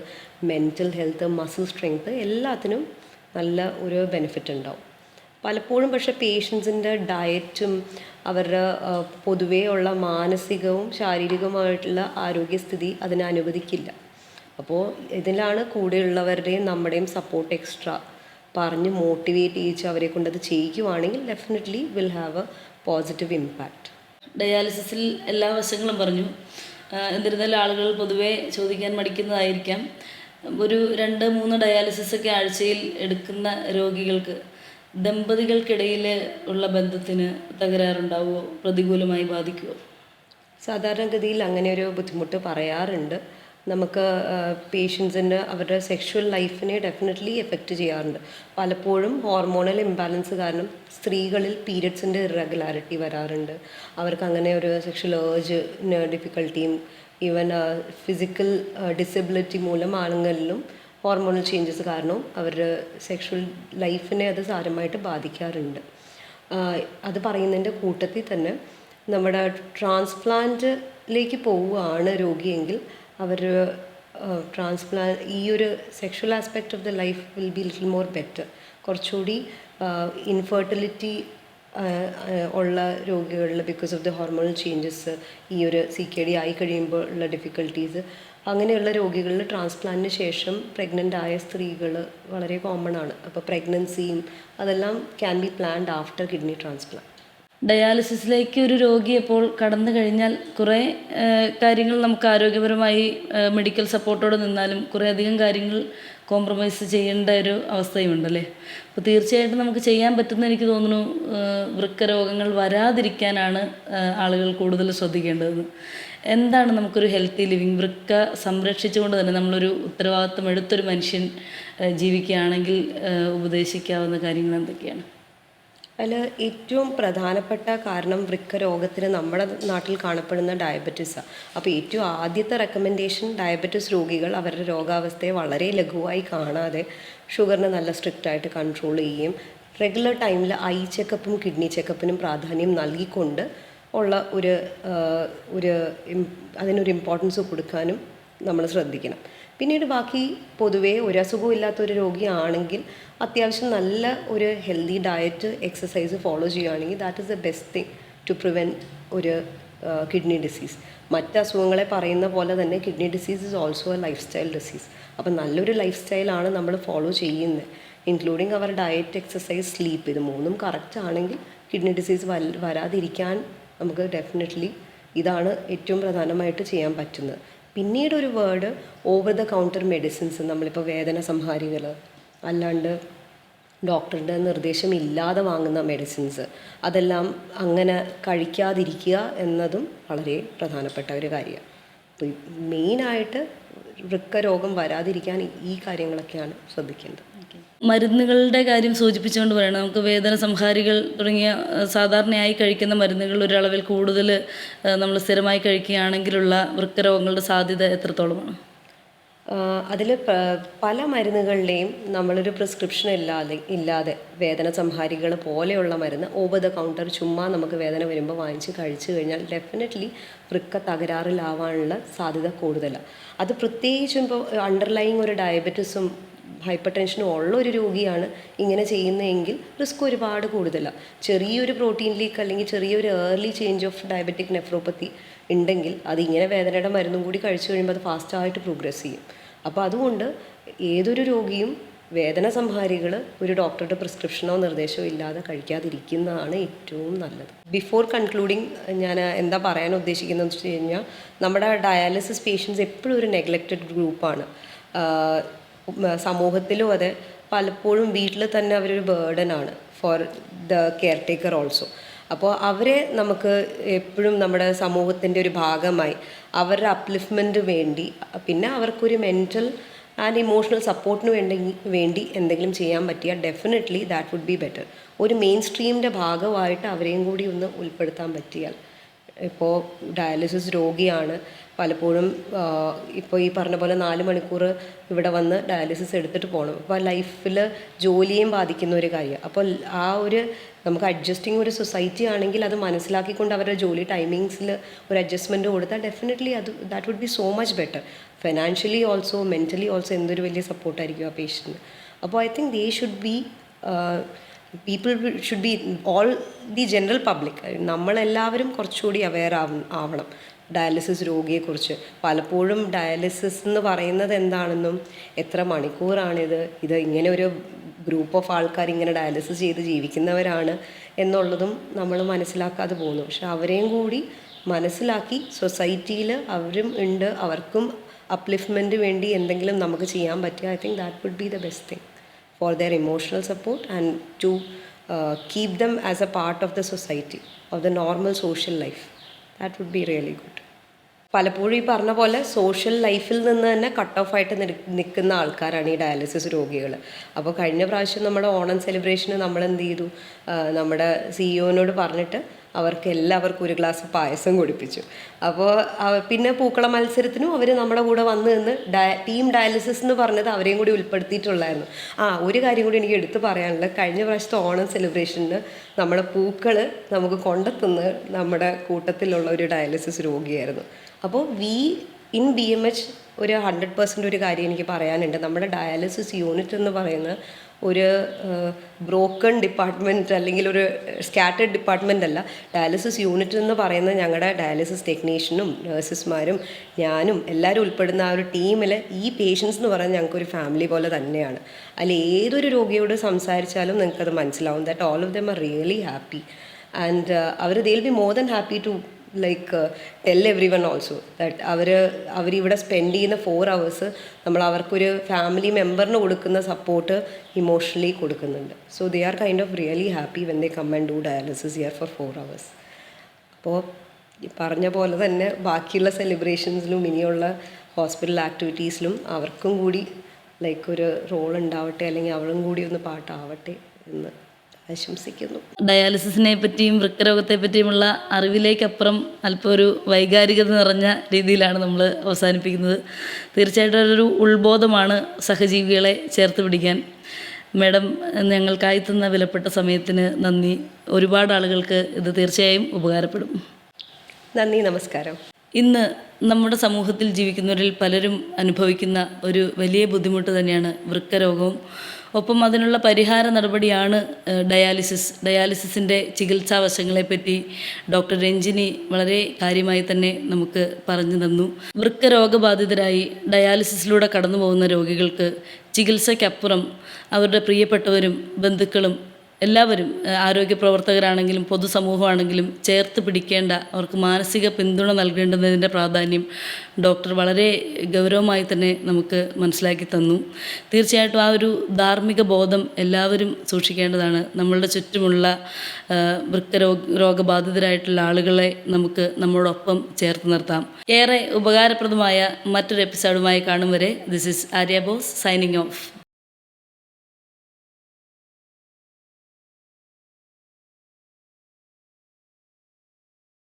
mental health, muscle strength എല്ലാത്തിനും നല്ല ഒരു ബെനിഫിറ്റ് ഉണ്ടാവും. പലപ്പോഴും പക്ഷേ പേഷ്യൻസിൻ്റെ ഡയറ്റും അവരുടെ പൊതുവേ ഉള്ള മാനസികവും ശാരീരികവുമായിട്ടുള്ള ആരോഗ്യസ്ഥിതി അതിനെ അനുവദിക്കില്ല. അപ്പോൾ ഇതിലാണ് കൂടെയുള്ളവരുടെയും നമ്മുടെയും സപ്പോർട്ട് എക്സ്ട്രാ പറഞ്ഞ് മോട്ടിവേറ്റ് ചെയ്യിച്ച് അവരെ കൊണ്ടത് ചെയ്യിക്കുവാണെങ്കിൽ definitely will have a positive impact. ഡയാലിസിസിൽ എല്ലാ വശങ്ങളും പറഞ്ഞു. എന്നിരുന്നാലും ആളുകൾ പൊതുവേ ചോദിക്കാൻ മടിക്കുന്നതായിരിക്കാം, ഒരു 2-3 ഡയാലിസിസൊക്കെ ആഴ്ചയിൽ എടുക്കുന്ന രോഗികൾക്ക് ദമ്പതികൾക്കിടയിൽ ഉള്ള ബന്ധത്തിന് തകരാറുണ്ടാവുമോ, പ്രതികൂലമായി ബാധിക്കുമോ? സാധാരണഗതിയിൽ അങ്ങനെ ഒരു ബുദ്ധിമുട്ട് പറയാറുണ്ട്. നമുക്ക് പേഷ്യൻസിന് അവരുടെ സെക്ഷുവൽ ലൈഫിനെ ഡെഫിനറ്റ്ലി എഫക്റ്റ് ചെയ്യാറുണ്ട്. പലപ്പോഴും ഹോർമോണൽ ഇംബാലൻസ് കാരണം സ്ത്രീകളിൽ പീരിയഡ്സിൻ്റെ ഇറഗുലാരിറ്റി വരാറുണ്ട്. അവർക്ക് അങ്ങനെ ഒരു സെക്ഷൽ ഏർജിന് ഡിഫിക്കൽട്ടിയും ഈവൻ ഫിസിക്കൽ ഡിസബിലിറ്റി മൂലം ആളുകളിലും ഹോർമോണൽ ചേഞ്ചസ് കാരണം അവരുടെ സെക്ഷൽ ലൈഫിനെ അത് സാരമായിട്ട് ബാധിക്കാറുണ്ട്. അത് പറയുന്നതിൻ്റെ കൂട്ടത്തിൽ തന്നെ നമ്മുടെ ട്രാൻസ്പ്ലാന്റിലേക്ക് പോവുകയാണ് രോഗിയെങ്കിൽ അവർ ഈ ഒരു sexual aspect of the life will be little more better. കുറച്ചുകൂടി ഇൻഫെർട്ടിലിറ്റി ഉള്ള രോഗികളിൽ because of the hormonal changes, ഈ ഒരു CKD ആയി കഴിയുമ്പോൾ ഉള്ള ഡിഫിക്കൽട്ടീസ്, അങ്ങനെയുള്ള രോഗികളിൽ ട്രാൻസ്പ്ലാന്റിന് ശേഷം പ്രഗ്നൻ്റ് ആയ സ്ത്രീകൾ വളരെ കോമൺ ആണ്. അപ്പോൾ പ്രഗ്നൻസിയും അതെല്ലാം can be planned after kidney transplant. ഡയാലിസിസിലേക്ക് ഒരു രോഗി എപ്പോൾ കടന്നു കഴിഞ്ഞാൽ കുറേ കാര്യങ്ങൾ നമുക്ക് ആരോഗ്യപരമായി മെഡിക്കൽ സപ്പോർട്ടോടെ നിന്നാലും കുറേ അധികം കാര്യങ്ങൾ കോംപ്രമൈസ് ചെയ്യേണ്ട ഒരു അവസ്ഥയുണ്ടല്ലേ. അപ്പോൾ തീർച്ചയായിട്ടും നമുക്ക് ചെയ്യാൻ പറ്റുന്ന, എനിക്ക് തോന്നുന്നു, വൃക്ക രോഗങ്ങൾ വരാതിരിക്കാനാണ് ആളുകൾ കൂടുതൽ ശ്രദ്ധിക്കേണ്ടതെന്ന്. എന്താണ് നമുക്കൊരു ഹെൽത്തി ലിവിങ്, വൃക്ക സംരക്ഷിച്ചുകൊണ്ട് തന്നെ നമ്മളൊരു ഉത്തരവാദിത്വം എടുത്തൊരു മനുഷ്യൻ ജീവിക്കുകയാണെങ്കിൽ ഉപദേശിക്കാവുന്ന കാര്യങ്ങൾ എന്തൊക്കെയാണ്? അതിൽ ഏറ്റവും പ്രധാനപ്പെട്ട കാരണം വൃക്ക രോഗത്തിന് നമ്മുടെ നാട്ടിൽ കാണപ്പെടുന്ന ഡയബറ്റീസാണ്. അപ്പോൾ ഏറ്റവും ആദ്യത്തെ റെക്കമെൻഡേഷൻ ഡയബറ്റിസ് രോഗികൾ അവരുടെ രോഗാവസ്ഥയെ വളരെ ലഘുവായി കാണാതെ ഷുഗറിനെ നല്ല സ്ട്രിക്റ്റായിട്ട് കൺട്രോൾ ചെയ്യുകയും റെഗുലർ ടൈമിൽ ഐ ചെക്കപ്പും കിഡ്നി ചെക്കപ്പിനും പ്രാധാന്യം നൽകിക്കൊണ്ട് ഉള്ള അതിനൊരു ഇമ്പോർട്ടൻസ് കൊടുക്കാനും നമ്മൾ ശ്രദ്ധിക്കണം. പിന്നീട് ബാക്കി പൊതുവേ ഒരു അസുഖവും ഇല്ലാത്തൊരു രോഗിയാണെങ്കിൽ അത്യാവശ്യം നല്ല ഒരു ഹെൽത്തി ഡയറ്റ്, എക്സസൈസ് ഫോളോ ചെയ്യുകയാണെങ്കിൽ that is the best thing to prevent ഒരു കിഡ്നി ഡിസീസ്. മറ്റ് അസുഖങ്ങളെ പറയുന്ന പോലെ തന്നെ kidney disease is also a lifestyle disease. അപ്പം നല്ലൊരു ലൈഫ് സ്റ്റൈലാണ് നമ്മൾ ഫോളോ ചെയ്യുന്നത്, ഇൻക്ലൂഡിങ് അവർ ഡയറ്റ്, എക്സസൈസ്, സ്ലീപ്പ്. ഇത് 3 കറക്റ്റ് ആണെങ്കിൽ കിഡ്നി ഡിസീസ് വരാതിരിക്കാൻ നമുക്ക് ഡെഫിനറ്റ്ലി ഇതാണ് ഏറ്റവും പ്രധാനമായിട്ട് ചെയ്യാൻ പറ്റുന്നത്. പിന്നീട് ഒരു word over the counter medicines, നമ്മളിപ്പോൾ വേദന സംഹാരികൾ അല്ലാണ്ട് ഡോക്ടറുടെ നിർദ്ദേശം ഇല്ലാതെ വാങ്ങുന്ന മെഡിസിൻസ്, അതെല്ലാം അങ്ങനെ കഴിക്കാതിരിക്കുക എന്നതും വളരെ പ്രധാനപ്പെട്ട ഒരു കാര്യമാണ്. അപ്പോൾ മെയിനായിട്ട് വൃക്ക രോഗം വരാതിരിക്കാൻ ഈ കാര്യങ്ങളൊക്കെയാണ് ശ്രദ്ധിക്കേണ്ടത്. മരുന്നുകളുടെ കാര്യം സൂചിപ്പിച്ചുകൊണ്ട് പറയണം, നമുക്ക് വേദന സംഹാരികൾ തുടങ്ങിയ സാധാരണയായി കഴിക്കുന്ന മരുന്നുകൾ ഒരളവിൽ കൂടുതൽ നമ്മൾ സ്ഥിരമായി കഴിക്കുകയാണെങ്കിലുള്ള വൃക്കരോഗങ്ങളുടെ സാധ്യത എത്രത്തോളമാണ്? അതിൽ പല മരുന്നുകളിലെയും നമ്മളൊരു പ്രിസ്ക്രിപ്ഷൻ ഇല്ലാതെ വേദന സംഹാരികൾ പോലെയുള്ള മരുന്ന് ഓവർ ദ കൗണ്ടർ ചുമ്മാ നമുക്ക് വേദന വരുമ്പോൾ വാങ്ങിച്ച് കഴിച്ചു കഴിഞ്ഞാൽ ഡെഫിനറ്റ്ലി വൃക്ക തകരാറിലാവാനുള്ള സാധ്യത കൂടുതലാണ്. അത് പ്രത്യേകിച്ചും ഇപ്പോൾ അണ്ടർലൈങ് ഒരു ഡയബറ്റിസും ഹൈപ്പർ ടെൻഷനും ഉള്ള ഒരു രോഗിയാണ് ഇങ്ങനെ ചെയ്യുന്നതെങ്കിൽ റിസ്ക് ഒരുപാട് കൂടുതലാണ്. ചെറിയൊരു പ്രോട്ടീൻ ലീക്ക് അല്ലെങ്കിൽ ചെറിയൊരു ഏർലി ചേഞ്ച് ഓഫ് ഡയബറ്റിക് നെഫ്രോപ്പത്തി ഉണ്ടെങ്കിൽ അത് ഇങ്ങനെ വേദനയുടെ മരുന്നും കൂടി കഴിച്ചു കഴിയുമ്പോൾ അത് ഫാസ്റ്റായിട്ട് പ്രോഗ്രസ് ചെയ്യും. അപ്പോൾ അതുകൊണ്ട് ഏതൊരു രോഗിയും വേദന സംഹാരികൾ ഒരു ഡോക്ടറുടെ പ്രിസ്ക്രിപ്ഷനോ നിർദ്ദേശമോ ഇല്ലാതെ കഴിക്കാതിരിക്കുന്നതാണ് ഏറ്റവും നല്ലത്. ബിഫോർ കൺക്ലൂഡിങ് ഞാൻ എന്താ പറയാൻ ഉദ്ദേശിക്കുന്നതെന്ന് വെച്ച് കഴിഞ്ഞാൽ, നമ്മുടെ ഡയാലിസിസ് പേഷ്യൻസ് എപ്പോഴും ഒരു നെഗ്ലക്റ്റഡ് ഗ്രൂപ്പാണ്. സമൂഹത്തിലും അതെ, പലപ്പോഴും വീട്ടിൽ തന്നെ അവരൊരു ബേർഡനാണ് for the caretaker also. അപ്പോൾ അവരെ നമുക്ക് എപ്പോഴും നമ്മുടെ സമൂഹത്തിൻ്റെ ഒരു ഭാഗമായി അവരുടെ അപ്ലിഫ്റ്റ്മെൻറ്റ് വേണ്ടി, പിന്നെ അവർക്കൊരു മെൻറ്റൽ ആൻഡ് ഇമോഷണൽ സപ്പോർട്ടിന് വേണ്ടി എന്തെങ്കിലും ചെയ്യാൻ പറ്റിയാൽ definitely that would be better. ഒരു മെയിൻ സ്ട്രീമിൻ്റെ ഭാഗമായിട്ട് അവരെയും കൂടി ഒന്ന് ഉൾപ്പെടുത്താൻ പറ്റിയാൽ. ഇപ്പോൾ ഡയാലിസിസ് രോഗിയാണ്, പലപ്പോഴും ഇപ്പോൾ ഈ പറഞ്ഞ പോലെ 4 മണിക്കൂർ ഇവിടെ വന്ന് ഡയാലിസിസ് എടുത്തിട്ട് പോകണം. അപ്പോൾ ലൈഫിൽ ജോലിയെയും ബാധിക്കുന്ന ഒരു കാര്യമാണ്. അപ്പോൾ ആ ഒരു നമുക്ക് അഡ്ജസ്റ്റിംഗ് ഒരു സൊസൈറ്റി ആണെങ്കിൽ അത് മനസ്സിലാക്കിക്കൊണ്ട് അവരുടെ ജോലി ടൈമിങ്സിൽ ഒരു അഡ്ജസ്റ്റ്മെൻറ്റ് കൊടുത്താൽ definitely that would be so much better. Financially also mentally also എന്തൊരു വലിയ സപ്പോർട്ടായിരിക്കും ആ പേഷ്യൻറ്റിന്. അപ്പോൾ I think they should be people should be all the general public, നമ്മളെല്ലാവരും കുറച്ചുകൂടി അവെയർ ആവണം ഡയാലിസിസ് രോഗിയെക്കുറിച്ച്. പലപ്പോഴും ഡയാലിസിസ് എന്ന് പറയുന്നത് എന്താണെന്നും എത്ര മണിക്കൂറാണിത്, ഇത് ഇങ്ങനെ ഒരു ഗ്രൂപ്പ് ഓഫ് ആൾക്കാർ ഇങ്ങനെ ഡയാലിസിസ് ചെയ്ത് ജീവിക്കുന്നവരാണ് എന്നുള്ളതും നമ്മൾ മനസ്സിലാക്കാതെ പോകുന്നു. പക്ഷെ അവരെയും കൂടി മനസ്സിലാക്കി സൊസൈറ്റിയിൽ അവരും ഉണ്ട്, അവർക്കും അപ്ലിഫ്റ്റ്മെൻറ്റ് വേണ്ടി എന്തെങ്കിലും നമുക്ക് ചെയ്യാൻ പറ്റുക. I think that would be the best thing for their emotional support and to keep them as a part of the society, of the normal social life. That would be really good. പലപ്പോഴും ഈ പറഞ്ഞ പോലെ social ലൈഫിൽ നിന്ന് തന്നെ cut off ആയിട്ട് നിൽക്കുന്ന ആൾക്കാരാണ് ഈ ഡയാലിസിസ് രോഗികൾ. അപ്പോൾ കഴിഞ്ഞ പ്രാവശ്യം നമ്മുടെ ഓണം സെലിബ്രേഷന് നമ്മൾ എന്ത് ചെയ്തു, നമ്മുടെ സിഇഒനോട് പറഞ്ഞിട്ട് അവർക്ക് എല്ലാവർക്കും ഒരു ഗ്ലാസ് പായസം കുടിപ്പിച്ചു. അപ്പോൾ പിന്നെ പൂക്കള മത്സരത്തിനും അവർ നമ്മുടെ കൂടെ വന്ന് നിന്ന് ടീം ഡയാലിസിസ് എന്ന് പറഞ്ഞത് അവരെയും കൂടി ഉൾപ്പെടുത്തിയിട്ടുള്ളായിരുന്നു. ഒരു കാര്യം കൂടി എനിക്ക് എടുത്തു പറയാനുള്ളത്, കഴിഞ്ഞ പ്രാവശ്യത്തെ ഓണം സെലിബ്രേഷന് നമ്മുടെ പൂക്കൾ നമുക്ക് കൊണ്ടെത്തുന്ന നമ്മുടെ കൂട്ടത്തിലുള്ള ഒരു ഡയാലിസിസ് രോഗിയായിരുന്നു. അപ്പോൾ ഇൻ BMH ഒരു 100% ഒരു കാര്യം എനിക്ക് പറയാനുണ്ട്. നമ്മുടെ ഡയാലിസിസ് യൂണിറ്റ് എന്ന് പറയുന്ന ഒരു ബ്രോക്കൺ ഡിപ്പാർട്ട്മെൻറ്റ് അല്ലെങ്കിൽ ഒരു സ്കാറ്റേഡ് ഡിപ്പാർട്ട്മെൻ്റ് അല്ല. ഡയാലിസിസ് യൂണിറ്റ് എന്ന് പറയുന്നത് ഞങ്ങളുടെ ഡയാലിസിസ് ടെക്നീഷ്യനും നഴ്സസ്മാരും ഞാനും എല്ലാവരും ഉൾപ്പെടുന്ന ആ ഒരു ടീമിൽ ഈ പേഷ്യൻസ് എന്ന് പറയുന്നത് ഞങ്ങൾക്കൊരു ഫാമിലി പോലെ തന്നെയാണ്. അതിൽ ഏതൊരു രോഗിയോട് സംസാരിച്ചാലും നിങ്ങൾക്കത് മനസ്സിലാവും that all of them are really happy and they will be more than happy to tell everyone also that അവരിവിടെ സ്പെൻഡ് ചെയ്യുന്ന 4 hours നമ്മൾ അവർക്കൊരു ഫാമിലി മെമ്പറിന് കൊടുക്കുന്ന സപ്പോർട്ട് ഇമോഷണലി കൊടുക്കുന്നുണ്ട്. So they are kind of really happy when they come and do dialysis here for 4 hours. അപ്പോൾ ഈ പറഞ്ഞ പോലെ തന്നെ ബാക്കിയുള്ള സെലിബ്രേഷൻസിലും ഇനിയുള്ള ഹോസ്പിറ്റൽ ആക്ടിവിറ്റീസിലും അവർക്കും കൂടി ഒരു റോൾ ഉണ്ടാവട്ടെ, അല്ലെങ്കിൽ അവരും കൂടി ഒന്ന് പാട്ടാവട്ടെ എന്ന് ആശംസിക്കുന്നു. ഡയാലിസിസിനെ പറ്റിയും വൃക്കരോഗത്തെ പറ്റിയുമുള്ള അറിവിലേക്കപ്പുറം അല്പം ഒരു വൈകാരികത നിറഞ്ഞ രീതിയിലാണ് നമ്മൾ അവസാനിപ്പിക്കുന്നത്. തീർച്ചയായിട്ടും ഒരു ഉൾബോധമാണ് സഹജീവികളെ ചേർത്ത് പിടിക്കാൻ. മാഡം ഞങ്ങൾക്കായി തന്ന വിലപ്പെട്ട സമയത്തിന് നന്ദി. ഒരുപാട് ആളുകൾക്ക് ഇത് തീർച്ചയായും ഉപകാരപ്പെടും. നന്ദി, നമസ്കാരം. ഇന്ന് നമ്മുടെ സമൂഹത്തിൽ ജീവിക്കുന്നവരിൽ പലരും അനുഭവിക്കുന്ന ഒരു വലിയ ബുദ്ധിമുട്ട് തന്നെയാണ് വൃക്കരോഗവും. ഒപ്പം അതിനുള്ള പരിഹാര നടപടിയാണ് ഡയാലിസിസിൻ്റെ ചികിത്സാ വശങ്ങളെപ്പറ്റി ഡോക്ടർ രഞ്ജിനി വളരെ കാര്യമായി തന്നെ നമുക്ക് പറഞ്ഞു തന്നു. വൃക്ക രോഗബാധിതരായി ഡയാലിസിസിലൂടെ കടന്നു പോകുന്ന രോഗികൾക്ക് ചികിത്സയ്ക്കപ്പുറം അവരുടെ പ്രിയപ്പെട്ടവരും ബന്ധുക്കളും എല്ലാവരും, ആരോഗ്യ പ്രവർത്തകരാണെങ്കിലും പൊതുസമൂഹമാണെങ്കിലും ചേർത്ത് പിടിക്കേണ്ട, അവർക്ക് മാനസിക പിന്തുണ നൽകേണ്ടതിൻ്റെ പ്രാധാന്യം ഡോക്ടർ വളരെ ഗൗരവമായി തന്നെ നമുക്ക് മനസ്സിലാക്കി തന്നു. തീർച്ചയായിട്ടും ആ ഒരു ധാർമ്മിക ബോധം എല്ലാവരും സൂക്ഷിക്കേണ്ടതാണ്. നമ്മളുടെ ചുറ്റുമുള്ള രോഗബാധിതരായിട്ടുള്ള ആളുകളെ നമുക്ക് നമ്മോടൊപ്പം ചേർത്ത് നിർത്താം. ഏറെ ഉപകാരപ്രദമായ മറ്റൊരു എപ്പിസോഡുമായി കാണും വരെ this is Arya boss signing off.